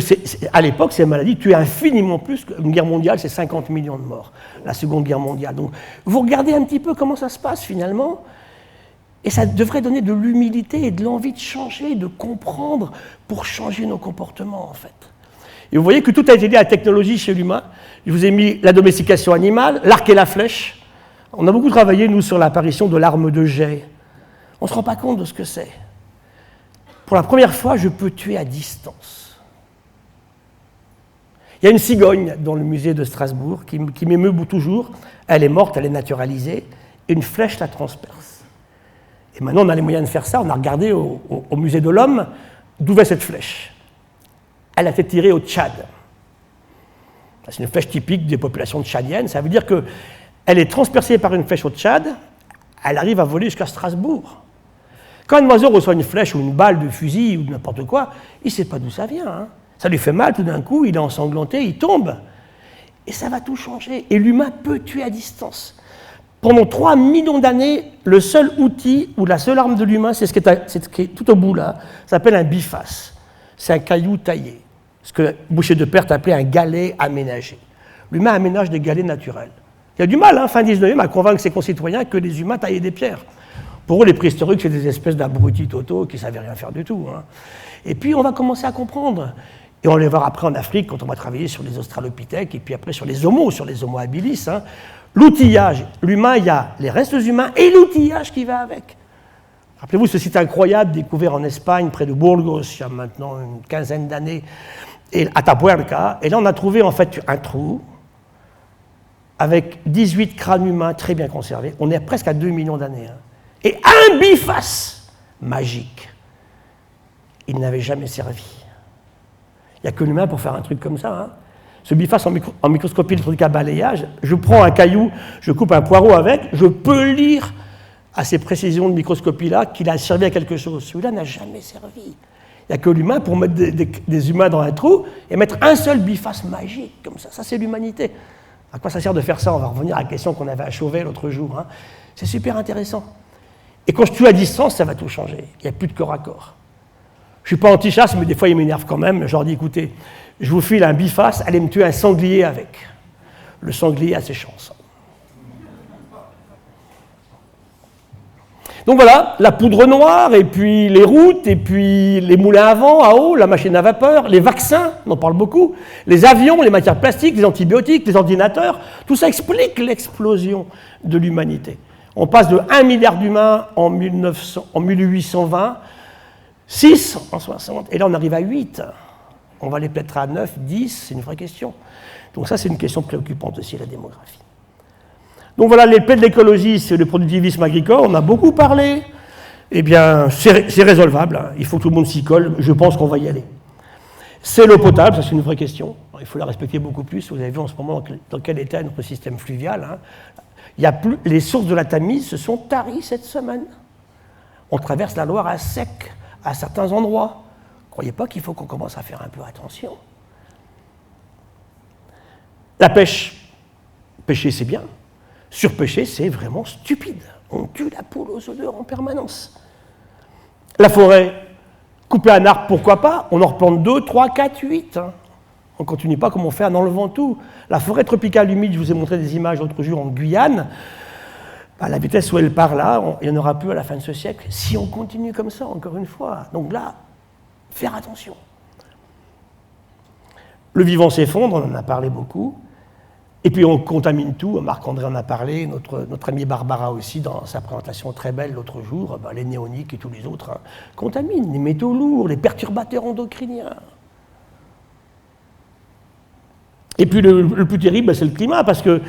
à l'époque, ces maladies tuaient infiniment plus qu'une guerre mondiale, c'est 50 millions de morts, la Seconde Guerre mondiale. Donc, vous regardez un petit peu comment ça se passe, finalement, et ça devrait donner de l'humilité et de l'envie de changer, de comprendre pour changer nos comportements, en fait. Et vous voyez que tout a été lié à la technologie chez l'humain. Je vous ai mis la domestication animale, l'arc et la flèche. On a beaucoup travaillé, nous, sur l'apparition de l'arme de jet. On ne se rend pas compte de ce que c'est. Pour la première fois, je peux tuer à distance. Il y a une cigogne dans le musée de Strasbourg qui m'émeut toujours. Elle est morte, elle est naturalisée, et une flèche la transperce. Et maintenant, on a les moyens de faire ça. On a regardé au musée de l'homme d'où vient cette flèche. Elle a été tirée au Tchad. C'est une flèche typique des populations tchadiennes. Ça veut dire qu'elle est transpercée par une flèche au Tchad, elle arrive à voler jusqu'à Strasbourg. Quand un oiseau reçoit une flèche ou une balle de fusil ou de n'importe quoi, il ne sait pas d'où ça vient, hein. Ça lui fait mal tout d'un coup, il est ensanglanté, il tombe. Et ça va tout changer. Et l'humain peut tuer à distance. Pendant 3 millions d'années, le seul outil ou la seule arme de l'humain, c'est ce qui est tout au bout là, ça s'appelle un biface. C'est un caillou taillé. Ce que Boucher de Perthes appelait un galet aménagé. L'humain aménage des galets naturels. Il y a du mal, hein, fin 19e, à convaincre ses concitoyens que les humains taillaient des pierres. Pour eux, les préhistoriques, c'est des espèces d'abrutis totaux qui ne savaient rien faire du tout, hein. Et puis, on va commencer à comprendre. Et on va les voir après en Afrique, quand on va travailler sur les australopithèques, et puis après sur les homos habilis, hein. L'outillage. L'humain, il y a les restes humains et l'outillage qui va avec. Rappelez-vous ce site incroyable découvert en Espagne, près de Burgos, il y a maintenant une quinzaine d'années, à Atapuerca. Et là, on a trouvé en fait un trou avec 18 crânes humains très bien conservés. On est presque à 2 millions d'années, hein. Et un biface magique. Il n'avait jamais servi. Il n'y a que l'humain pour faire un truc comme ça, hein. Ce biface en microscopie électronique à balayage, je prends un caillou, je coupe un poireau avec, je peux lire à ces précisions de microscopie-là qu'il a servi à quelque chose. Celui-là n'a jamais servi. Il n'y a que l'humain pour mettre des humains dans un trou et mettre un seul biface magique, comme ça. Ça, c'est l'humanité. À quoi ça sert de faire ça? On va revenir à la question qu'on avait à Chauvet l'autre jour, hein. C'est super intéressant. Et quand je tue à distance, ça va tout changer. Il n'y a plus de corps à corps. Je ne suis pas anti-chasse, mais des fois, ils m'énervent quand même. Je leur dis, écoutez, je vous file un biface, allez me tuer un sanglier avec. Le sanglier a ses chances. Donc voilà, la poudre noire, et puis les routes, et puis les moulins à vent, à eau, la machine à vapeur, les vaccins, on en parle beaucoup, les avions, les matières plastiques, les antibiotiques, les ordinateurs, tout ça explique l'explosion de l'humanité. On passe de 1 milliard d'humains en 1820, 6 en 60, et là on arrive à 8. On va aller peut-être à 9, 10, c'est une vraie question. Donc ça, c'est une question préoccupante aussi, la démographie. Donc voilà, les plaies de l'écologie, c'est le productivisme agricole. On a beaucoup parlé. Eh bien, c'est résolvable. Hein. Il faut que tout le monde s'y colle. Je pense qu'on va y aller. C'est l'eau potable, ça c'est une vraie question. Il faut la respecter beaucoup plus. Vous avez vu en ce moment dans quel état est notre système fluvial. Hein. Il y a plus, les sources de la Tamise se sont taries cette semaine. On traverse la Loire à sec à certains endroits. Ne croyez pas qu'il faut qu'on commence à faire un peu attention. La pêche. Pêcher, c'est bien. Surpêcher, c'est vraiment stupide. On tue la poule aux odeurs en permanence. La forêt, couper un arbre, pourquoi pas? On en replante 2, 3, 4, 8. Hein. On ne continue pas comme on fait en enlevant tout. La forêt tropicale humide, je vous ai montré des images l'autre jour en Guyane. À la vitesse où elle part là, il n'y en aura plus à la fin de ce siècle. Si on continue comme ça, encore une fois. Donc là, faire attention. Le vivant s'effondre, on en a parlé beaucoup. Et puis on contamine tout, Marc-André en a parlé, notre amie Barbara aussi, dans sa présentation très belle l'autre jour, les néoniques et tous les autres contaminent, les métaux lourds, les perturbateurs endocriniens. Et puis le plus terrible, c'est le climat, parce que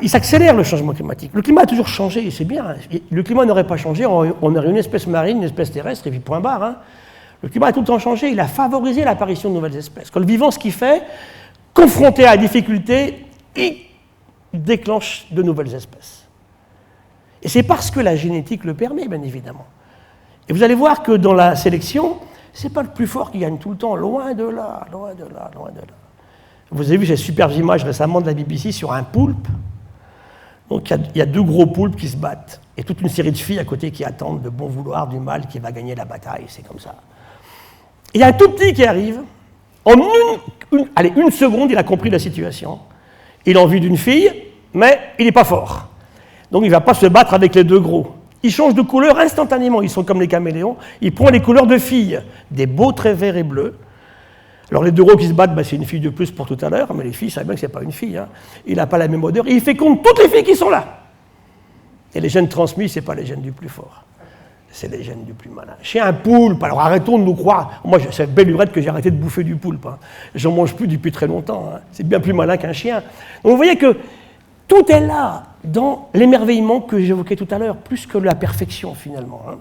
il s'accélère le changement climatique. Le climat a toujours changé, c'est bien. Le climat n'aurait pas changé, on aurait une espèce marine, une espèce terrestre, et puis point barre. Hein. Le climat a tout le temps changé, il a favorisé l'apparition de nouvelles espèces. Quand le vivant, ce qu'il fait, confronté à la difficulté, il déclenche de nouvelles espèces. Et c'est parce que la génétique le permet, bien évidemment. Et vous allez voir que dans la sélection, ce n'est pas le plus fort qui gagne tout le temps, loin de là, loin de là, loin de là. Vous avez vu ces superbes images récemment de la BBC sur un poulpe. Donc il y a 2 gros poulpes qui se battent, et toute une série de filles à côté qui attendent de bon vouloir du mâle qui va gagner la bataille, c'est comme ça. Et il y a un tout petit qui arrive. En une seconde, il a compris la situation. Il a envie d'une fille, mais il n'est pas fort. Donc il ne va pas se battre avec les 2 gros. Il change de couleur instantanément. Ils sont comme les caméléons. Il prend les couleurs de filles, des beaux traits verts et bleus. Alors les 2 gros qui se battent, c'est une fille de plus pour tout à l'heure, mais les filles savent bien que ce n'est pas une fille. Hein. Il n'a pas la même odeur. Et il féconde toutes les filles qui sont là. Et les gènes transmis, ce n'est pas les gènes du plus fort. C'est les gènes du plus malin. Chez un poulpe, alors arrêtons de nous croire. Moi, c'est belle lurette que j'ai arrêté de bouffer du poulpe. Hein. J'en mange plus depuis très longtemps. Hein. C'est bien plus malin qu'un chien. Donc vous voyez que tout est là dans l'émerveillement que j'évoquais tout à l'heure, plus que la perfection finalement. Hein.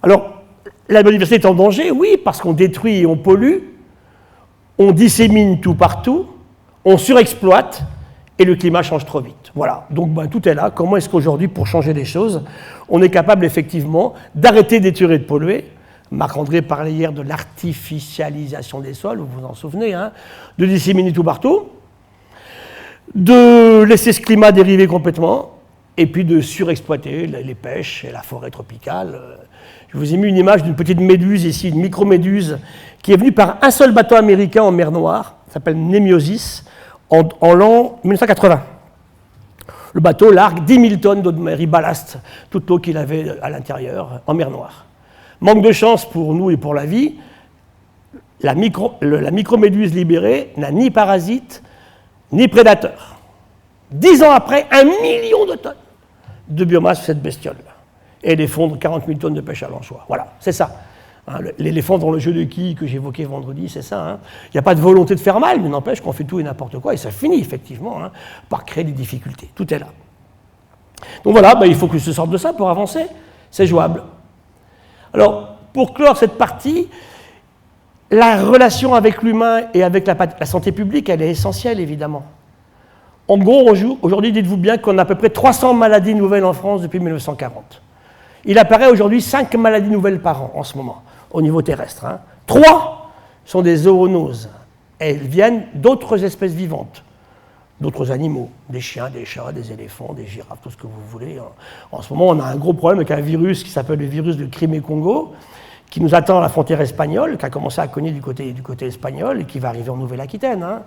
Alors, la biodiversité est en danger, oui, parce qu'on détruit et on pollue, on dissémine tout partout, on surexploite, et le climat change trop vite. Voilà, donc tout est là. Comment est-ce qu'aujourd'hui, pour changer les choses, on est capable effectivement d'arrêter d'éturer et de polluer? Marc-André parlait hier de l'artificialisation des sols, vous vous en souvenez, hein, de disséminer tout partout, de laisser ce climat dériver complètement, et puis de surexploiter les pêches et la forêt tropicale. Je vous ai mis une image d'une petite méduse ici, une microméduse, qui est venue par un seul bateau américain en mer Noire, ça s'appelle Nemiosis, en l'an 1980. Le bateau largue 10 000 tonnes d'eau de mer, il ballaste toute l'eau qu'il avait à l'intérieur, en mer Noire. Manque de chance pour nous et pour la vie, la microméduse libérée n'a ni parasite, ni prédateur. 10 ans après, 1 million de tonnes de biomasse cette bestiole. Et elle effondre 40 000 tonnes de pêche à l'anchois. Voilà, c'est ça. Hein, l'éléphant dans le jeu de quilles que j'évoquais vendredi, c'est ça. Hein. Il n'y a pas de volonté de faire mal, mais n'empêche qu'on fait tout et n'importe quoi, et ça finit effectivement hein, par créer des difficultés. Tout est là. Donc voilà, il faut que je sorte de ça pour avancer. C'est jouable. Alors, pour clore cette partie, la relation avec l'humain et avec la santé publique, elle est essentielle, évidemment. En gros, aujourd'hui, dites-vous bien qu'on a à peu près 300 maladies nouvelles en France depuis 1940. Il apparaît aujourd'hui 5 maladies nouvelles par an, en ce moment, au niveau terrestre. Hein. 3 sont des zoonoses. Elles viennent d'autres espèces vivantes, d'autres animaux, des chiens, des chats, des éléphants, des girafes, tout ce que vous voulez. En ce moment, on a un gros problème avec un virus qui s'appelle le virus de Crimée-Congo, qui nous attend à la frontière espagnole, qui a commencé à cogner du côté espagnol et qui va arriver en Nouvelle-Aquitaine. Hein.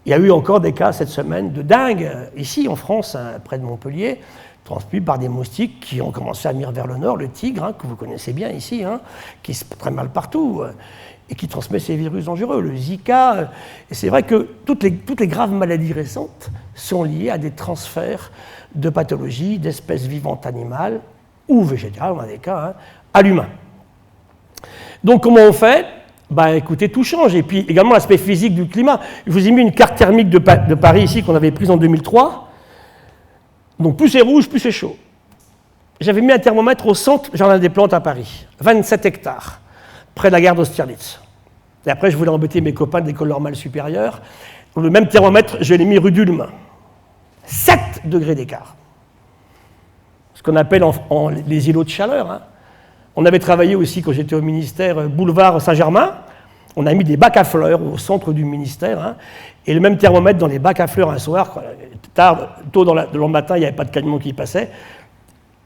Il y a eu encore des cas cette semaine de dingue, ici en France, hein, près de Montpellier, transmis par des moustiques qui ont commencé à venir vers le nord, le tigre, hein, que vous connaissez bien ici, hein, qui se très mal partout, et qui transmet ces virus dangereux, le Zika. Et c'est vrai que toutes les graves maladies récentes sont liées à des transferts de pathologies d'espèces vivantes animales ou végétales, on a des cas, hein, à l'humain. Donc comment on fait? Ben écoutez, tout change. Et puis également l'aspect physique du climat. Je vous ai mis une carte thermique de Paris ici qu'on avait prise en 2003. Donc plus c'est rouge, plus c'est chaud. J'avais mis un thermomètre au centre Jardin des Plantes à Paris, 27 hectares, près de la gare d'Austerlitz. Et après, je voulais embêter mes copains de l'école normale supérieure. Le même thermomètre, je l'ai mis rue d'Ulm. 7 degrés d'écart. Ce qu'on appelle les îlots de chaleur. Hein. On avait travaillé aussi, quand j'étais au ministère, boulevard Saint-Germain. On a mis des bacs à fleurs au centre du ministère. Hein, et le même thermomètre dans les bacs à fleurs un soir, tôt dans le matin, il n'y avait pas de camion qui passait.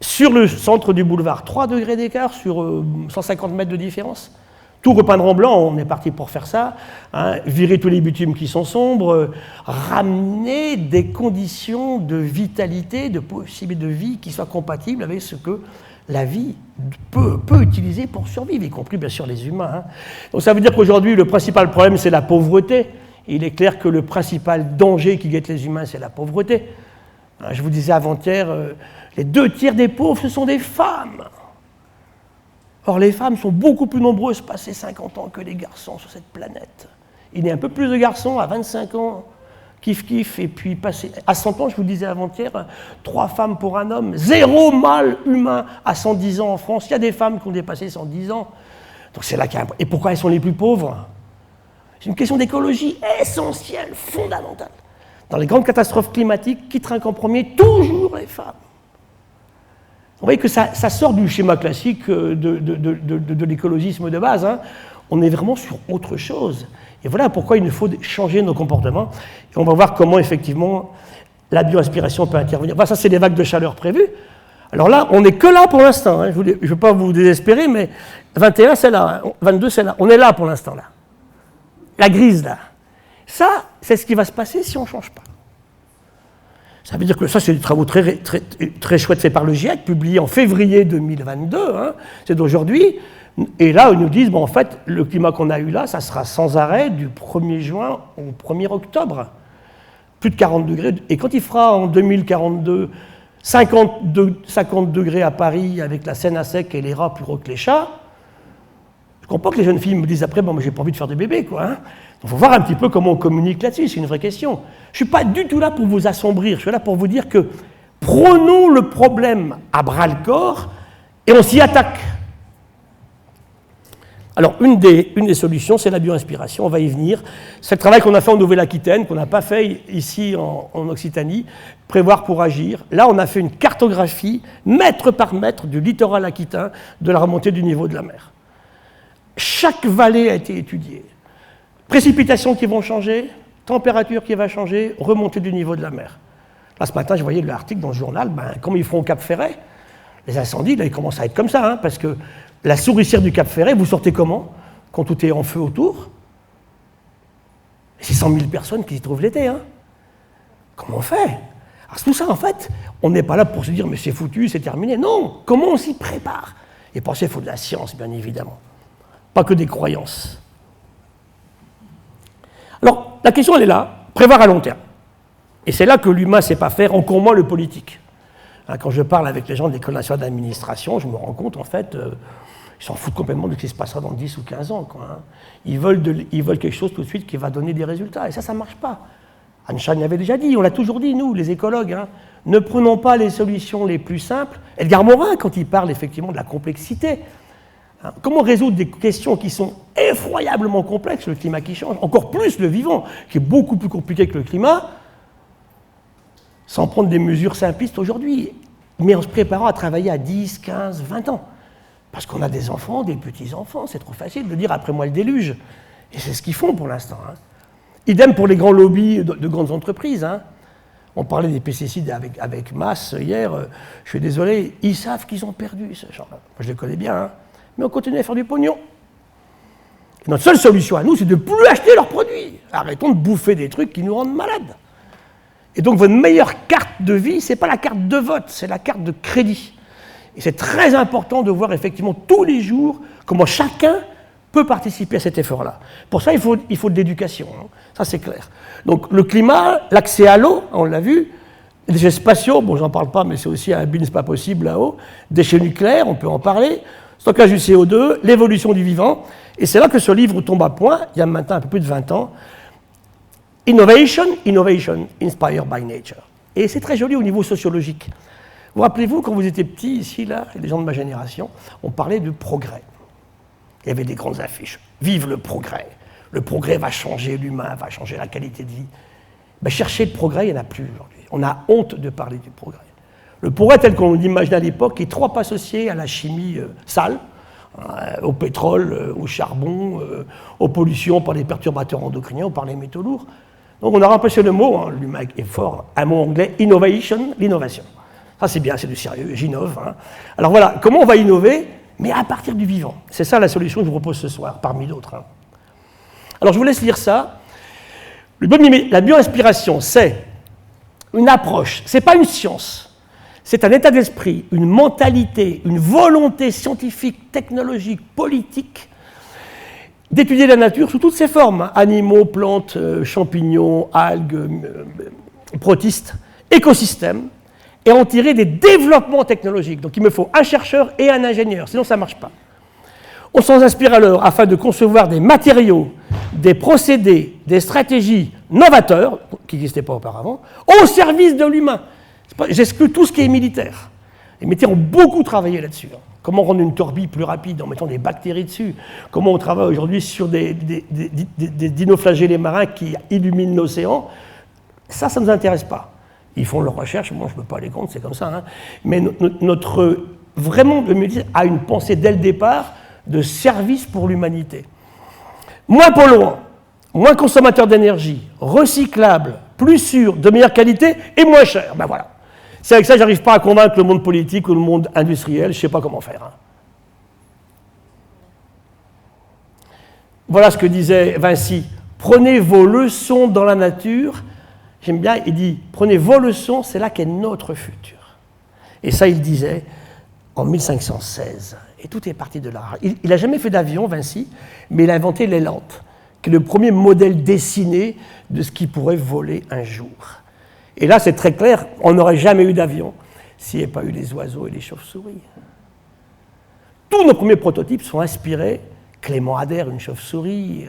Sur le centre du boulevard, 3 degrés d'écart sur 150 mètres de différence. Tout repeindre en blanc, on est parti pour faire ça. Hein, virer tous les bitumes qui sont sombres, ramener des conditions de vitalité, de possibilité de vie qui soient compatibles avec ce que la vie peut utiliser pour survivre, y compris bien sûr les humains. Hein. Donc ça veut dire qu'aujourd'hui, le principal problème, c'est la pauvreté. Il est clair que le principal danger qui guette les humains, c'est la pauvreté. Hein, je vous disais avant-hier, les 2 tiers des pauvres, ce sont des femmes. Or, les femmes sont beaucoup plus nombreuses passé 50 ans que les garçons sur cette planète. Il y a un peu plus de garçons à 25 ans, kiff, et puis passé à 100 ans, je vous disais avant-hier, 3 femmes pour un homme, 0 mâle humain à 110 ans en France. Il y a des femmes qui ont dépassé 110 ans. Donc c'est là qu'il y a un... Et pourquoi elles sont les plus pauvres? C'est une question d'écologie essentielle, fondamentale. Dans les grandes catastrophes climatiques, qui trinquent en premier? Toujours les femmes. Vous voyez que ça sort du schéma classique de l'écologisme de base. Hein. On est vraiment sur autre chose. Et voilà pourquoi il nous faut changer nos comportements. Et on va voir comment, effectivement, la bioaspiration peut intervenir. Voilà, ça, c'est les vagues de chaleur prévues. Alors là, on n'est que là pour l'instant. Hein. Je ne veux pas vous désespérer, mais 21, c'est là. 22, c'est là. On est là pour l'instant, là. La grise, là. Ça, c'est ce qui va se passer si on ne change pas. Ça veut dire que ça, c'est des travaux très chouettes faits par le GIEC, publiés en février 2022, hein, c'est d'aujourd'hui. Et là, ils nous disent, bon, en fait, le climat qu'on a eu là, ça sera sans arrêt du 1er juin au 1er octobre. Plus de 40 degrés. Et quand il fera en 2042 50 degrés à Paris, avec la Seine à sec et les rats plus gros que les chats, je comprends que les jeunes filles me disent après, bon, moi, j'ai pas envie de faire de bébé, quoi. Hein. Il faut voir un petit peu comment on communique là-dessus, c'est une vraie question. Je ne suis pas du tout là pour vous assombrir, je suis là pour vous dire que prenons le problème à bras-le-corps et on s'y attaque. Alors, une des solutions, c'est la bioinspiration, on va y venir. C'est le travail qu'on a fait en Nouvelle-Aquitaine, qu'on n'a pas fait ici en Occitanie, prévoir pour agir. Là, on a fait une cartographie, mètre par mètre, du littoral aquitain, de la remontée du niveau de la mer. Chaque vallée a été étudiée. Précipitations qui vont changer, température qui va changer, remontée du niveau de la mer. Là, ce matin, je voyais l'article dans le journal, comme ils font au Cap Ferret, les incendies, là, ils commencent à être comme ça, hein, parce que la souricière du Cap Ferret, vous sortez comment? Quand tout est en feu autour? C'est 100 000 personnes qui s'y trouvent l'été. Hein. Comment on fait? Alors, tout ça, en fait, on n'est pas là pour se dire, mais c'est foutu, c'est terminé. Non, comment on s'y prépare? Et pour ça, il faut de la science, bien évidemment. Pas que des croyances. Alors, la question, elle est là, prévoir à long terme. Et c'est là que l'humain ne sait pas faire, encore moins le politique. Hein, quand je parle avec les gens de l'École nationale d'administration, je me rends compte, en fait, ils s'en foutent complètement de ce qui se passera dans 10 ou 15 ans. Quoi, hein. Ils veulent quelque chose tout de suite qui va donner des résultats. Et ça ne marche pas. Einstein l'avait déjà dit, on l'a toujours dit, nous, les écologues. Hein, ne prenons pas les solutions les plus simples. Edgar Morin, quand il parle effectivement de la complexité, hein, comment résoudre des questions qui sont effroyablement complexes, le climat qui change, encore plus le vivant, qui est beaucoup plus compliqué que le climat, sans prendre des mesures simplistes aujourd'hui, mais en se préparant à travailler à 10, 15, 20 ans. Parce qu'on a des enfants, des petits-enfants, c'est trop facile de dire « après moi le déluge ». Et c'est ce qu'ils font pour l'instant. Hein. Idem pour les grands lobbies de grandes entreprises. Hein. On parlait des pesticides avec masse hier, je suis désolé, ils savent qu'ils ont perdu ce genre-là. Moi je les connais bien, hein. Mais on continue à faire du pognon. Et notre seule solution à nous, c'est de ne plus acheter leurs produits. Arrêtons de bouffer des trucs qui nous rendent malades. Et donc votre meilleure carte de vie, ce n'est pas la carte de vote, c'est la carte de crédit. Et c'est très important de voir effectivement tous les jours comment chacun peut participer à cet effort-là. Pour ça, il faut de l'éducation, hein. Ça c'est clair. Donc le climat, l'accès à l'eau, on l'a vu, les déchets spatiaux, bon j'en parle pas, mais c'est aussi un bin, c'est pas possible là-haut, déchets nucléaires, on peut en parler, stockage du CO2, l'évolution du vivant. Et c'est là que ce livre tombe à point, il y a maintenant un peu plus de 20 ans. Innovation, Innovation Inspired by Nature. Et c'est très joli au niveau sociologique. Vous rappelez-vous, quand vous étiez petit, ici, là, les gens de ma génération, on parlait de progrès. Il y avait des grandes affiches. Vive le progrès. Le progrès va changer l'humain, va changer la qualité de vie. Ben, chercher le progrès, il n'y en a plus aujourd'hui. On a honte de parler du progrès. Le progrès tel qu'on l'imaginait à l'époque est trop associé à la chimie sale, au pétrole, au charbon, aux pollutions par les perturbateurs endocriniens ou par les métaux lourds. Donc on a remplacé le mot, hein, l'humain est fort, un mot anglais, innovation, l'innovation. Ça c'est bien, c'est du sérieux, j'innove. Hein. Alors voilà, comment on va innover? Mais à partir du vivant. C'est ça la solution que je vous propose ce soir, parmi d'autres. Hein. Alors je vous laisse lire ça. La bioinspiration, c'est une approche, ce n'est pas une science. C'est un état d'esprit, une mentalité, une volonté scientifique, technologique, politique, d'étudier la nature sous toutes ses formes, hein, animaux, plantes, champignons, algues, protistes, écosystèmes, et en tirer des développements technologiques. Donc il me faut un chercheur et un ingénieur, sinon ça ne marche pas. On s'en inspire alors afin de concevoir des matériaux, des procédés, des stratégies novateurs, qui n'existaient pas auparavant, au service de l'humain. J'exclus tout ce qui est militaire. Les militaires ont beaucoup travaillé là-dessus. Hein. Comment rendre une torbille plus rapide en mettant des bactéries dessus? Comment on travaille aujourd'hui sur des dinoflagellés marins qui illuminent l'océan? Ça ne nous intéresse pas. Ils font leurs recherches, moi je ne peux pas aller contre, c'est comme ça. Hein. Mais vraiment, le militaire a une pensée dès le départ de service pour l'humanité. Moins polluant, moins consommateur d'énergie, recyclable, plus sûr, de meilleure qualité et moins cher. Ben voilà. C'est avec ça que je n'arrive pas à convaincre le monde politique ou le monde industriel, je ne sais pas comment faire. Hein. Voilà ce que disait Vinci. Prenez vos leçons dans la nature. J'aime bien, il dit, prenez vos leçons, c'est là qu'est notre futur. Et ça, il disait en 1516. Et tout est parti de là. Il n'a jamais fait d'avion, Vinci, mais il a inventé l'ailante, qui est le premier modèle dessiné de ce qui pourrait voler un jour. Et là, c'est très clair, on n'aurait jamais eu d'avion s'il n'y avait pas eu les oiseaux et les chauves-souris. Tous nos premiers prototypes sont inspirés, Clément Ader, une chauve-souris,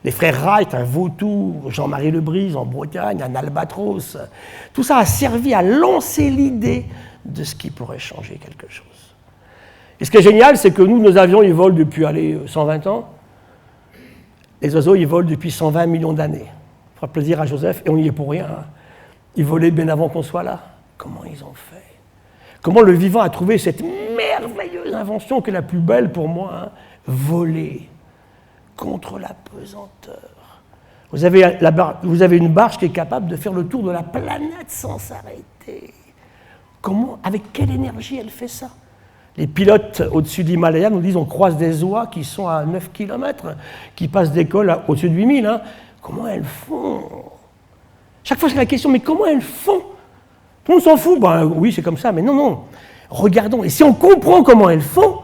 les frères Wright, un vautour, Jean-Marie Lebrise en Bretagne, un albatros. Tout ça a servi à lancer l'idée de ce qui pourrait changer quelque chose. Et ce qui est génial, c'est que nous, nos avions, ils volent depuis 120 ans. Les oiseaux, ils volent depuis 120 millions d'années. Ça fera plaisir à Joseph, et on n'y est pour rien. Hein. Ils volaient bien avant qu'on soit là. Comment ils ont fait? Comment le vivant a trouvé cette merveilleuse invention qui est la plus belle pour moi, hein? Voler contre la pesanteur. Vous avez une barge qui est capable de faire le tour de la planète sans s'arrêter. Comment, avec quelle énergie elle fait ça? Les pilotes au-dessus de l'Himalaya nous disent on croise des oies qui sont à 9 km, qui passent des cols au-dessus de 8000. Hein. Comment elles font? Chaque fois, c'est la question, mais comment elles font? Tout le monde s'en fout. Ben, oui, c'est comme ça, mais non, non. Regardons. Et si on comprend comment elles font,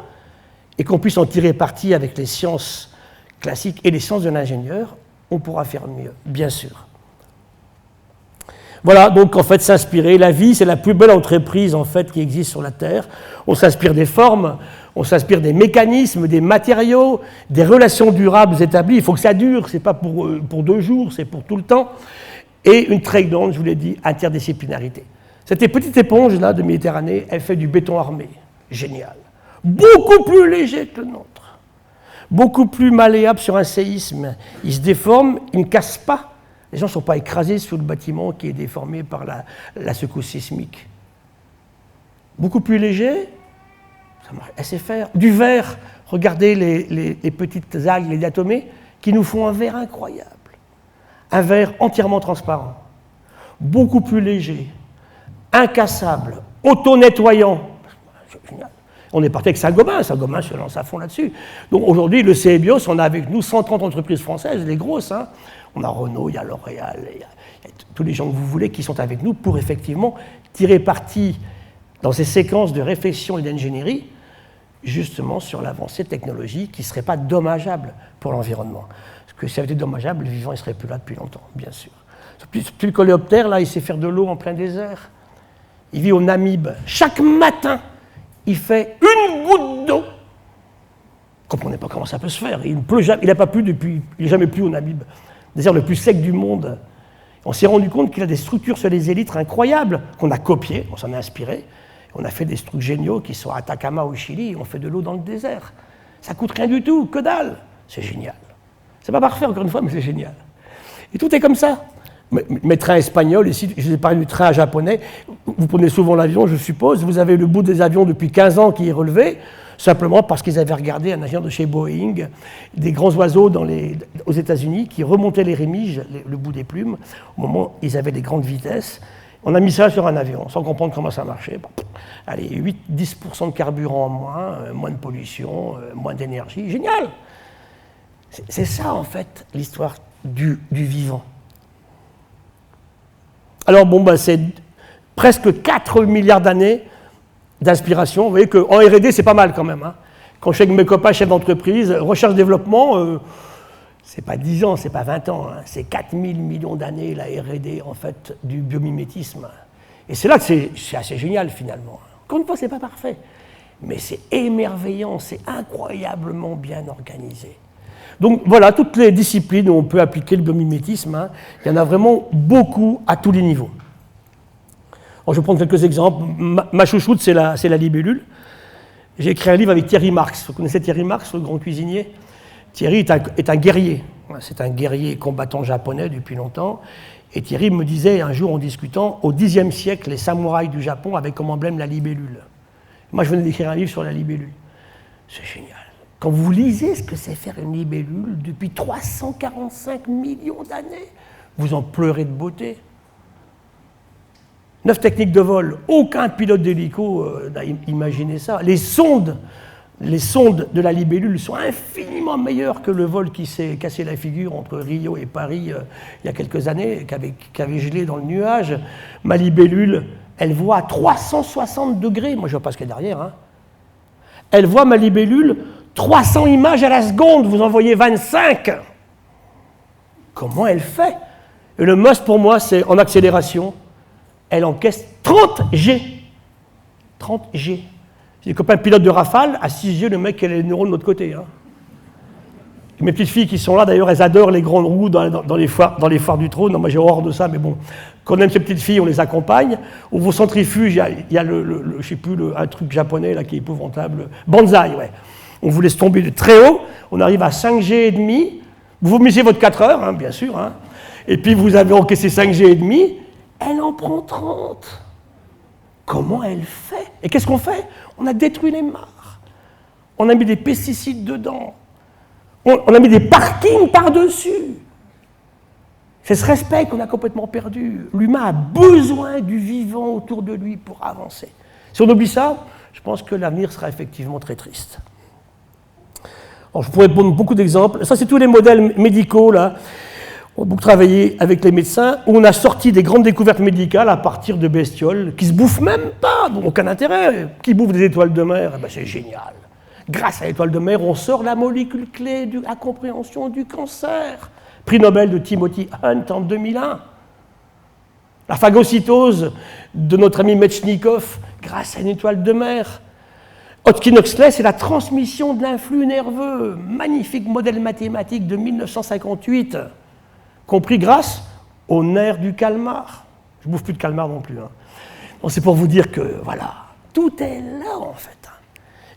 et qu'on puisse en tirer parti avec les sciences classiques et les sciences de l'ingénieur, on pourra faire mieux, bien sûr. Voilà, donc en fait, s'inspirer. La vie, c'est la plus belle entreprise en fait qui existe sur la Terre. On s'inspire des formes, on s'inspire des mécanismes, des matériaux, des relations durables établies. Il faut que ça dure, c'est pas pour 2 jours, c'est pour tout le temps. Et une très grande, je vous l'ai dit, interdisciplinarité. Cette petite éponge-là de Méditerranée, elle fait du béton armé. Génial. Beaucoup plus léger que le nôtre. Beaucoup plus malléable sur un séisme. Il se déforme, il ne casse pas. Les gens ne sont pas écrasés sur le bâtiment qui est déformé par la secousse sismique. Beaucoup plus léger, ça marche. Elle sait faire. Du verre, regardez les petites algues, les diatomées, qui nous font un verre incroyable. Un verre entièrement transparent. Beaucoup plus léger, incassable, auto-nettoyant. Génial. On est parti avec Saint-Gobain se lance à fond là-dessus. Donc aujourd'hui, le CEBIOS, on a avec nous 130 entreprises françaises, les grosses. Hein. On a Renault, il y a L'Oréal, il y a tous les gens que vous voulez qui sont avec nous pour effectivement tirer parti dans ces séquences de réflexion et d'ingénierie, justement sur l'avancée technologique qui ne serait pas dommageable pour l'environnement. Parce que si ça avait été dommageable, le vivant ne serait plus là depuis longtemps, bien sûr. Puis le coléoptère, là, il sait faire de l'eau en plein désert. Il vit au Namibe. Chaque matin, il fait une goutte d'eau comprenait pas comment ça peut se faire. Il n'a pas plu depuis, il n'est jamais plu au Namib, désert le plus sec du monde. On s'est rendu compte qu'il a des structures sur les élytres incroyables qu'on a copiées, on s'en est inspiré. On a fait des trucs géniaux qui sont à Atacama au Chili, et on fait de l'eau dans le désert. Ça coûte rien du tout, que dalle. C'est génial. C'est pas parfait encore une fois, mais c'est génial. Et tout est comme ça. Mes trains espagnols, ici, je vous ai parlé du train japonais, vous prenez souvent l'avion, je suppose, vous avez le bout des avions depuis 15 ans qui est relevé, simplement parce qu'ils avaient regardé un avion de chez Boeing, des grands oiseaux aux États-Unis qui remontaient les rémiges, le bout des plumes, au moment où ils avaient des grandes vitesses. On a mis ça sur un avion, sans comprendre comment ça marchait. Bon, allez, 8-10% de carburant en moins, moins de pollution, moins d'énergie, génial. C'est ça, en fait, l'histoire du vivant. Alors, bon, c'est presque 4 milliards d'années d'inspiration. Vous voyez qu'en R&D, c'est pas mal quand même. Hein. Quand je suis avec mes copains chefs d'entreprise, recherche-développement, c'est pas 10 ans, c'est pas 20 ans. Hein. C'est 4000 millions d'années, la R&D, en fait, du biomimétisme. Et c'est là que c'est assez génial, finalement. Encore une fois, c'est pas parfait. Mais c'est émerveillant, c'est incroyablement bien organisé. Donc voilà, toutes les disciplines où on peut appliquer le biomimétisme, hein, il y en a vraiment beaucoup à tous les niveaux. Alors, je vais prendre quelques exemples. Ma chouchoute, c'est la libellule. J'ai écrit un livre avec Thierry Marx. Vous connaissez Thierry Marx, le grand cuisinier? Thierry est un guerrier. C'est un guerrier combattant japonais depuis longtemps. Et Thierry me disait un jour en discutant, au Xe siècle, les samouraïs du Japon avaient comme emblème la libellule. Moi, je venais d'écrire un livre sur la libellule. C'est génial. Quand vous lisez ce que c'est faire une libellule depuis 345 millions d'années, vous en pleurez de beauté. 9 techniques de vol, aucun pilote d'hélico n'a imaginé ça. Les sondes de la libellule sont infiniment meilleures que le vol qui s'est cassé la figure entre Rio et Paris il y a quelques années, qui avait gelé dans le nuage. Ma libellule, elle voit à 360 degrés, moi je ne vois pas ce qu'il y a derrière, hein. Elle voit, ma libellule, 300 images à la seconde, vous en voyez 25. Comment elle fait? Et le must pour moi, c'est en accélération, elle encaisse 30 G. 30 G. J'ai des copains pilotes de Rafale, à 6 G, le mec, il a les neurones de l'autre côté. Hein. Mes petites filles qui sont là, d'ailleurs, elles adorent les grandes roues dans les foires du trône. Non, moi j'ai horreur de ça, mais bon, quand on aime ces petites filles, on les accompagne. Au vos centrifuges, il y a je sais plus, un truc japonais là, qui est épouvantable. Banzai, ouais. On vous laisse tomber de très haut, on arrive à 5G et demi. Vous vomissez votre 4 heures, hein, bien sûr. Hein. Et puis vous avez encaissé 5G et demi, elle en prend 30. Comment elle fait? Et qu'est-ce qu'on fait? On a détruit les mares. On a mis des pesticides dedans. On a mis des parkings par-dessus. C'est ce respect qu'on a complètement perdu. L'humain a besoin du vivant autour de lui pour avancer. Si on oublie ça, je pense que l'avenir sera effectivement très triste. Alors, je pourrais prendre beaucoup d'exemples. Ça, c'est tous les modèles médicaux, là. On a beaucoup travaillé avec les médecins, où on a sorti des grandes découvertes médicales à partir de bestioles qui ne se bouffent même pas, donc aucun intérêt. Qui bouffent des étoiles de mer? Eh ben, c'est génial. Grâce à l'étoile de mer, on sort la molécule clé de la compréhension du cancer. Prix Nobel de Timothy Hunt en 2001. La phagocytose de notre ami Metchnikov, grâce à une étoile de mer. Hodgkin-Huxley, c'est la transmission de l'influx nerveux. Magnifique modèle mathématique de 1958, compris grâce au nerf du calmar. Je ne bouffe plus de calmar non plus. Hein. Donc c'est pour vous dire que, voilà, tout est là, en fait.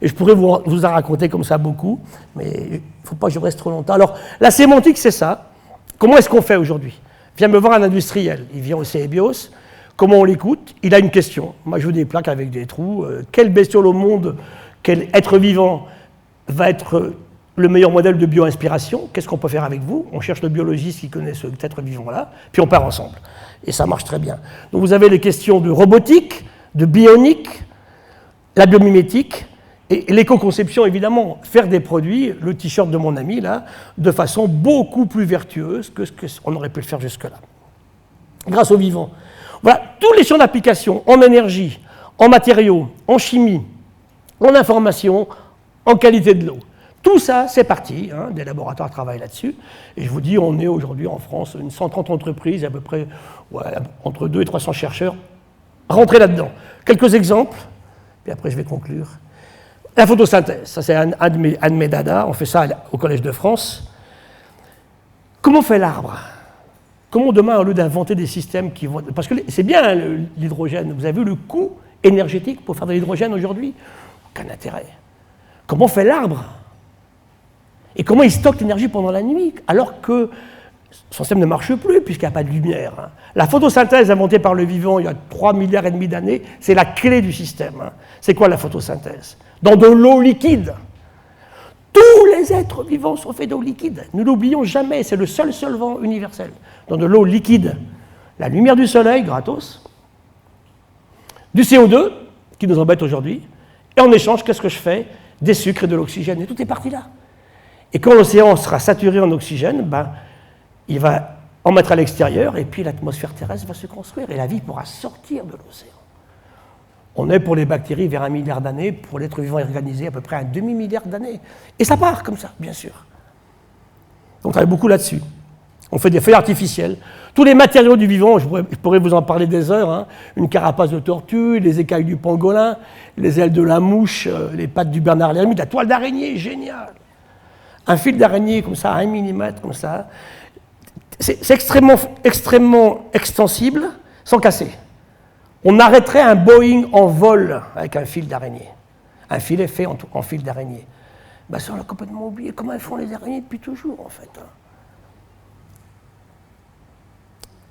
Et je pourrais vous en raconter comme ça beaucoup, mais il ne faut pas que je reste trop longtemps. Alors, la sémantique, c'est ça. Comment est-ce qu'on fait aujourd'hui? Viens me voir un industriel. Il vient au CEBIOS. Comment on l'écoute? Il a une question. Moi, je veux des plaques avec des trous. Quelle bestiole au monde, quel être vivant va être le meilleur modèle de bio-inspiration? Qu'est-ce qu'on peut faire avec vous? On cherche le biologiste qui connaît cet être vivant-là, puis on part ensemble. Et ça marche très bien. Donc, vous avez les questions de robotique, de bionique, la biomimétique, et l'éco-conception, évidemment, faire des produits, le t-shirt de mon ami, là, de façon beaucoup plus vertueuse que ce qu'on aurait pu le faire jusque-là. Grâce au vivant. Voilà, tous les champs d'application, en énergie, en matériaux, en chimie, en information, en qualité de l'eau. Tout ça, c'est parti, hein, des laboratoires travaillent là-dessus. Et je vous dis, on est aujourd'hui en France, une 130 entreprises, à peu près entre 200 et 300 chercheurs rentrés là-dedans. Quelques exemples, puis après je vais conclure. La photosynthèse, ça c'est un de mes dadas, on fait ça au Collège de France. Comment fait l'arbre? Comment demain, au lieu d'inventer des systèmes qui vont... Parce que c'est bien l'hydrogène, vous avez vu le coût énergétique pour faire de l'hydrogène aujourd'hui? Aucun intérêt. Comment fait l'arbre? Et comment il stocke l'énergie pendant la nuit, alors que son système ne marche plus, puisqu'il n'y a pas de lumière. Hein. La photosynthèse inventée par le vivant il y a 3,5 milliards d'années, c'est la clé du système. Hein. C'est quoi la photosynthèse? Dans de l'eau liquide. Tous les êtres vivants sont faits d'eau liquide. Ne l'oublions jamais, c'est le seul solvant universel. Dans de l'eau liquide, la lumière du soleil, gratos, du CO2, qui nous embête aujourd'hui, et en échange, qu'est-ce que je fais? Des sucres et de l'oxygène, et tout est parti là. Et quand l'océan sera saturé en oxygène, il va en mettre à l'extérieur, et puis l'atmosphère terrestre va se construire, et la vie pourra sortir de l'océan. On est pour les bactéries vers 1 milliard d'années, pour l'être vivant organisé à peu près 1,5 milliard d'années. Et ça part comme ça, bien sûr. On travaille beaucoup là-dessus. On fait des feuilles artificielles. Tous les matériaux du vivant, je pourrais vous en parler des heures, hein. Une carapace de tortue, les écailles du pangolin, les ailes de la mouche, les pattes du Bernard l'ermite, la toile d'araignée, génial. Un fil d'araignée comme ça, à 1 mm, comme ça. C'est extrêmement extensible, sans casser. On arrêterait un Boeing en vol avec un fil d'araignée. Un filet fait en fil d'araignée. Ça, on l'a complètement oublié. Comment elles font les araignées depuis toujours, en fait. Hein.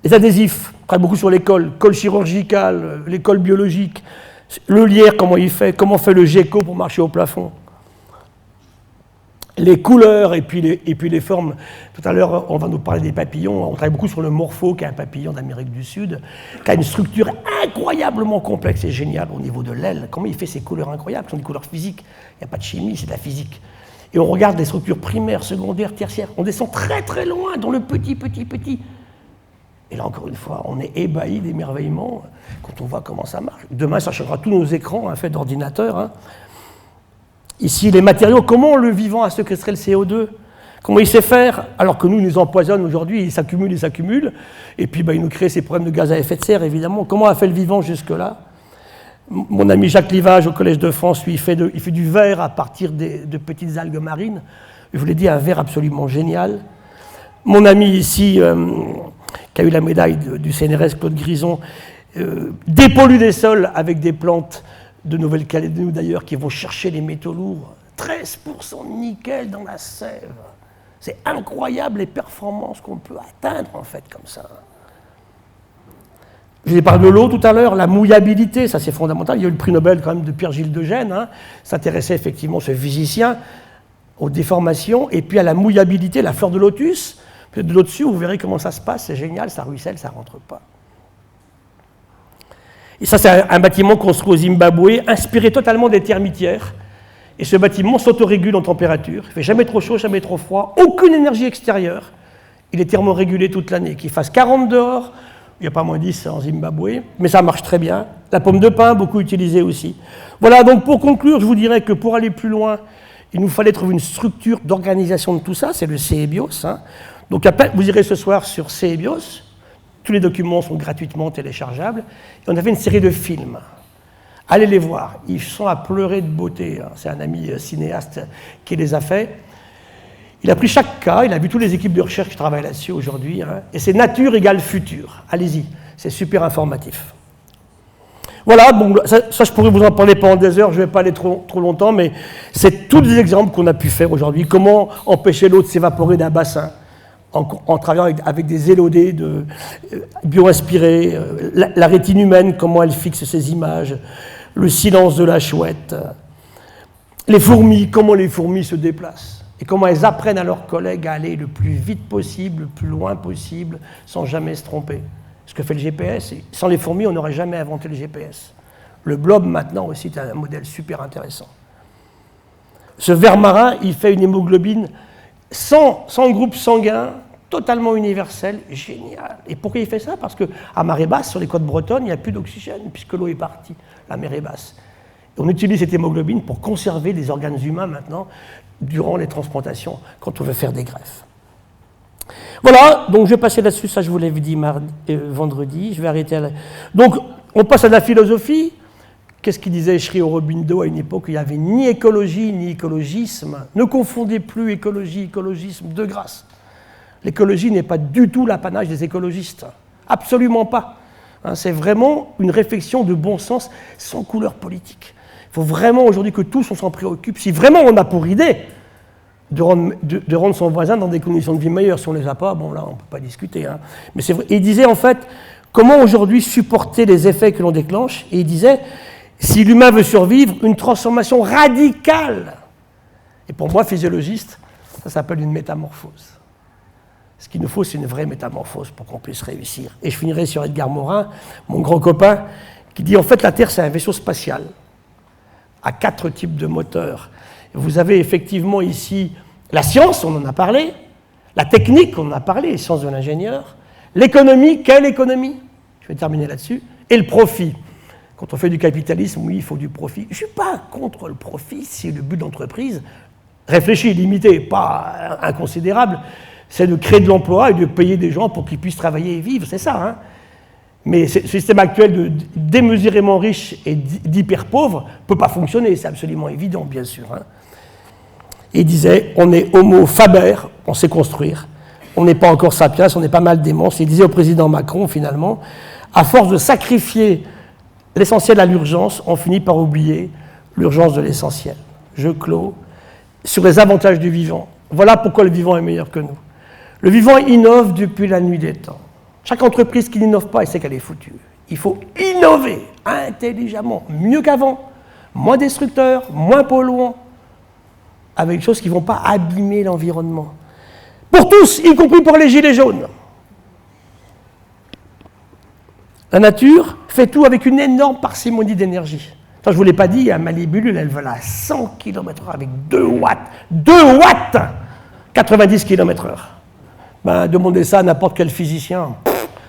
Les adhésifs, on travaille beaucoup sur les cols chirurgical, les cols biologiques. Le lierre, comment il fait, comment fait le gecko pour marcher au plafond. Les couleurs et puis les formes. Tout à l'heure, on va nous parler des papillons. On travaille beaucoup sur le morpho, qui est un papillon d'Amérique du Sud, qui a une structure incroyablement complexe et géniale au niveau de l'aile. Comment il fait ces couleurs incroyables? Ce sont des couleurs physiques. Il n'y a pas de chimie, c'est de la physique. Et on regarde les structures primaires, secondaires, tertiaires. On descend très très loin dans le petit. Et là, encore une fois, on est ébahi d'émerveillement quand on voit comment ça marche. Demain, ça changera tous nos écrans, faits d'ordinateurs. Hein. Ici, les matériaux, comment le vivant a séquestré le CO2? Comment il sait faire? Alors que nous, il nous empoisonne aujourd'hui, il s'accumule, et puis il nous crée ces problèmes de gaz à effet de serre, évidemment. Comment a fait le vivant jusque-là? Mon ami Jacques Livage, au Collège de France, lui, il fait du verre à partir de petites algues marines. Je vous l'ai dit, un verre absolument génial. Mon ami ici, qui a eu la médaille du CNRS, Claude Grison, dépollue des sols avec des plantes de Nouvelle-Calédonie d'ailleurs, qui vont chercher les métaux lourds. 13% de nickel dans la sève. C'est incroyable les performances qu'on peut atteindre, en fait, comme ça. Je vous ai parlé de l'eau tout à l'heure, la mouillabilité, ça c'est fondamental. Il y a eu le prix Nobel quand même de Pierre-Gilles de Gênes, hein, s'intéressait effectivement, ce physicien, aux déformations, et puis à la mouillabilité, la fleur de lotus. Peut-être de l'eau dessus, vous verrez comment ça se passe, c'est génial, ça ruisselle, ça ne rentre pas. Et ça, c'est un bâtiment construit au Zimbabwe, inspiré totalement des termitières. Et ce bâtiment s'autorégule en température. Il ne fait jamais trop chaud, jamais trop froid. Aucune énergie extérieure. Il est thermorégulé toute l'année. Qu'il fasse 40 dehors, il n'y a pas moins 10 en Zimbabwe, mais ça marche très bien. La pomme de pin, beaucoup utilisée aussi. Voilà, donc pour conclure, je vous dirais que pour aller plus loin, il nous fallait trouver une structure d'organisation de tout ça. C'est le CEBIOS. Hein. Donc vous irez ce soir sur CEBIOS. Tous les documents sont gratuitement téléchargeables. Et on a fait une série de films. Allez les voir. Ils sont à pleurer de beauté. C'est un ami cinéaste qui les a faits. Il a pris chaque cas, il a vu toutes les équipes de recherche qui travaillent là-dessus aujourd'hui. Hein, et c'est nature égale futur. Allez-y, c'est super informatif. Voilà, bon, ça je pourrais vous en parler pendant des heures, je ne vais pas aller trop longtemps, mais c'est tous les exemples qu'on a pu faire aujourd'hui. Comment empêcher l'eau de s'évaporer d'un bassin en travaillant avec des élodés bio-inspirés, la rétine humaine, comment elle fixe ses images, le silence de la chouette, les fourmis, comment les fourmis se déplacent, et comment elles apprennent à leurs collègues à aller le plus vite possible, le plus loin possible, sans jamais se tromper. Ce que fait le GPS, sans les fourmis, on n'aurait jamais inventé le GPS. Le blob, maintenant, aussi, est un modèle super intéressant. Ce ver marin, il fait une hémoglobine sans groupe sanguin, totalement universel, génial. Et pourquoi il fait ça? Parce qu'à marée basse, sur les côtes bretonnes, il n'y a plus d'oxygène, puisque l'eau est partie, la mer est basse. Et on utilise cette hémoglobine pour conserver les organes humains maintenant, durant les transplantations, quand on veut faire des greffes. Voilà, donc je vais passer là-dessus, ça je vous l'avais dit vendredi, je vais arrêter Donc, on passe à la philosophie. Qu'est-ce qu'il disait Sri Aurobindo à une époque où il n'y avait ni écologie ni écologisme? Ne confondez plus écologie, écologisme, de grâce. L'écologie n'est pas du tout l'apanage des écologistes. Absolument pas. Hein, c'est vraiment une réflexion de bon sens sans couleur politique. Il faut vraiment aujourd'hui que tous on s'en préoccupe. Si vraiment on a pour idée de rendre son voisin dans des conditions de vie meilleures, si on ne les a pas, bon là on ne peut pas discuter. Hein. Mais c'est vrai. Il disait en fait, comment aujourd'hui supporter les effets que l'on déclenche? Et il disait, si l'humain veut survivre, une transformation radicale. Et pour moi, physiologiste, ça s'appelle une métamorphose. Ce qu'il nous faut, c'est une vraie métamorphose pour qu'on puisse réussir. Et je finirai sur Edgar Morin, mon grand copain, qui dit en fait la Terre, c'est un vaisseau spatial à 4 types de moteurs. Vous avez effectivement ici la science, on en a parlé, la technique, on en a parlé, les sciences de l'ingénieur, l'économie, quelle économie? Je vais terminer là-dessus, et le profit. Quand on fait du capitalisme, oui, il faut du profit. Je ne suis pas contre le profit si le but d'entreprise, réfléchi, limité, pas inconsidérable, c'est de créer de l'emploi et de payer des gens pour qu'ils puissent travailler et vivre, c'est ça. Hein. Mais ce système actuel de démesurément riches et d'hyper pauvres ne peut pas fonctionner, c'est absolument évident, bien sûr. Hein. Il disait, on est homo faber, on sait construire, on n'est pas encore sapiens, on est pas mal démence. Il disait au président Macron, finalement, à force de sacrifier l'essentiel à l'urgence, on finit par oublier l'urgence de l'essentiel. Je clôt sur les avantages du vivant. Voilà pourquoi le vivant est meilleur que nous. Le vivant innove depuis la nuit des temps. Chaque entreprise qui n'innove pas, elle sait qu'elle est foutue. Il faut innover intelligemment, mieux qu'avant, moins destructeur, moins polluant, avec des choses qui ne vont pas abîmer l'environnement. Pour tous, y compris pour les gilets jaunes. La nature fait tout avec une énorme parcimonie d'énergie. Je ne vous l'ai pas dit, ma libellule, elle vole à 100 km/h avec 2 watts. 2 watts 90 km/h. Ben, demandez ça à n'importe quel physicien.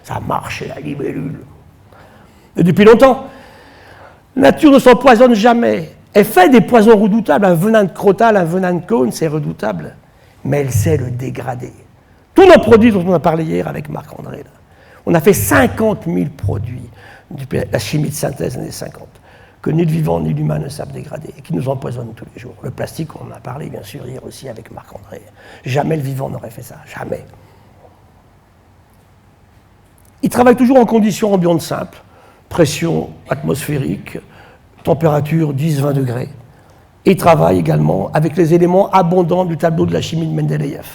Ça marche, la libellule. Et depuis longtemps, la nature ne s'empoisonne jamais. Elle fait des poisons redoutables. Un venin de crotale, un venin de cône, c'est redoutable. Mais elle sait le dégrader. Tous nos produits dont on a parlé hier avec Marc-André, on a fait 50 000 produits depuis la chimie de synthèse des années 50, que ni le vivant ni l'humain ne savent dégrader, et qui nous empoisonnent tous les jours. Le plastique, on en a parlé bien sûr hier aussi avec Marc-André. Jamais le vivant n'aurait fait ça, jamais. Il travaille toujours en conditions ambiantes simples, pression atmosphérique, température 10-20 degrés. Et il travaille également avec les éléments abondants du tableau de la chimie de Mendeleïev.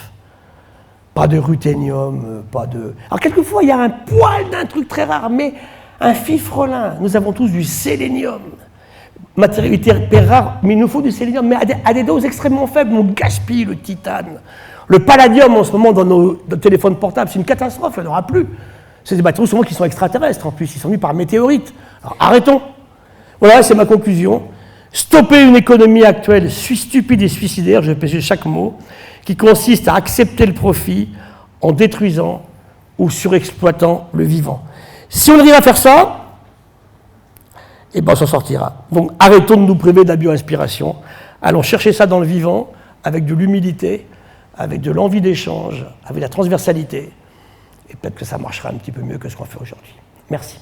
Pas de ruthénium, pas de... Alors quelquefois, il y a un poil d'un truc très rare, mais un fifrelin. Nous avons tous du sélénium. Matériau hyper rare, mais il nous faut du sélénium, mais à des doses extrêmement faibles. On gaspille le titane. Le palladium, en ce moment, dans nos téléphones portables, c'est une catastrophe, il n'y en aura plus. C'est des matériaux souvent qui sont extraterrestres, en plus. Ils sont venus par météorite. Alors arrêtons. Voilà, c'est ma conclusion. Stopper une économie actuelle stupide et suicidaire, je vais pêcher chaque mot, qui consiste à accepter le profit en détruisant ou surexploitant le vivant. Si on arrive à faire ça, eh ben on s'en sortira. Donc arrêtons de nous priver de la bio-inspiration. Allons chercher ça dans le vivant, avec de l'humilité, avec de l'envie d'échange, avec de la transversalité. Et peut-être que ça marchera un petit peu mieux que ce qu'on fait aujourd'hui. Merci.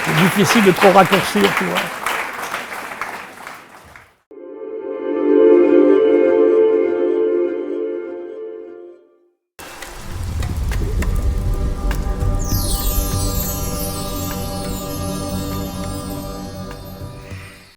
C'est difficile de trop raccourcir, tu vois.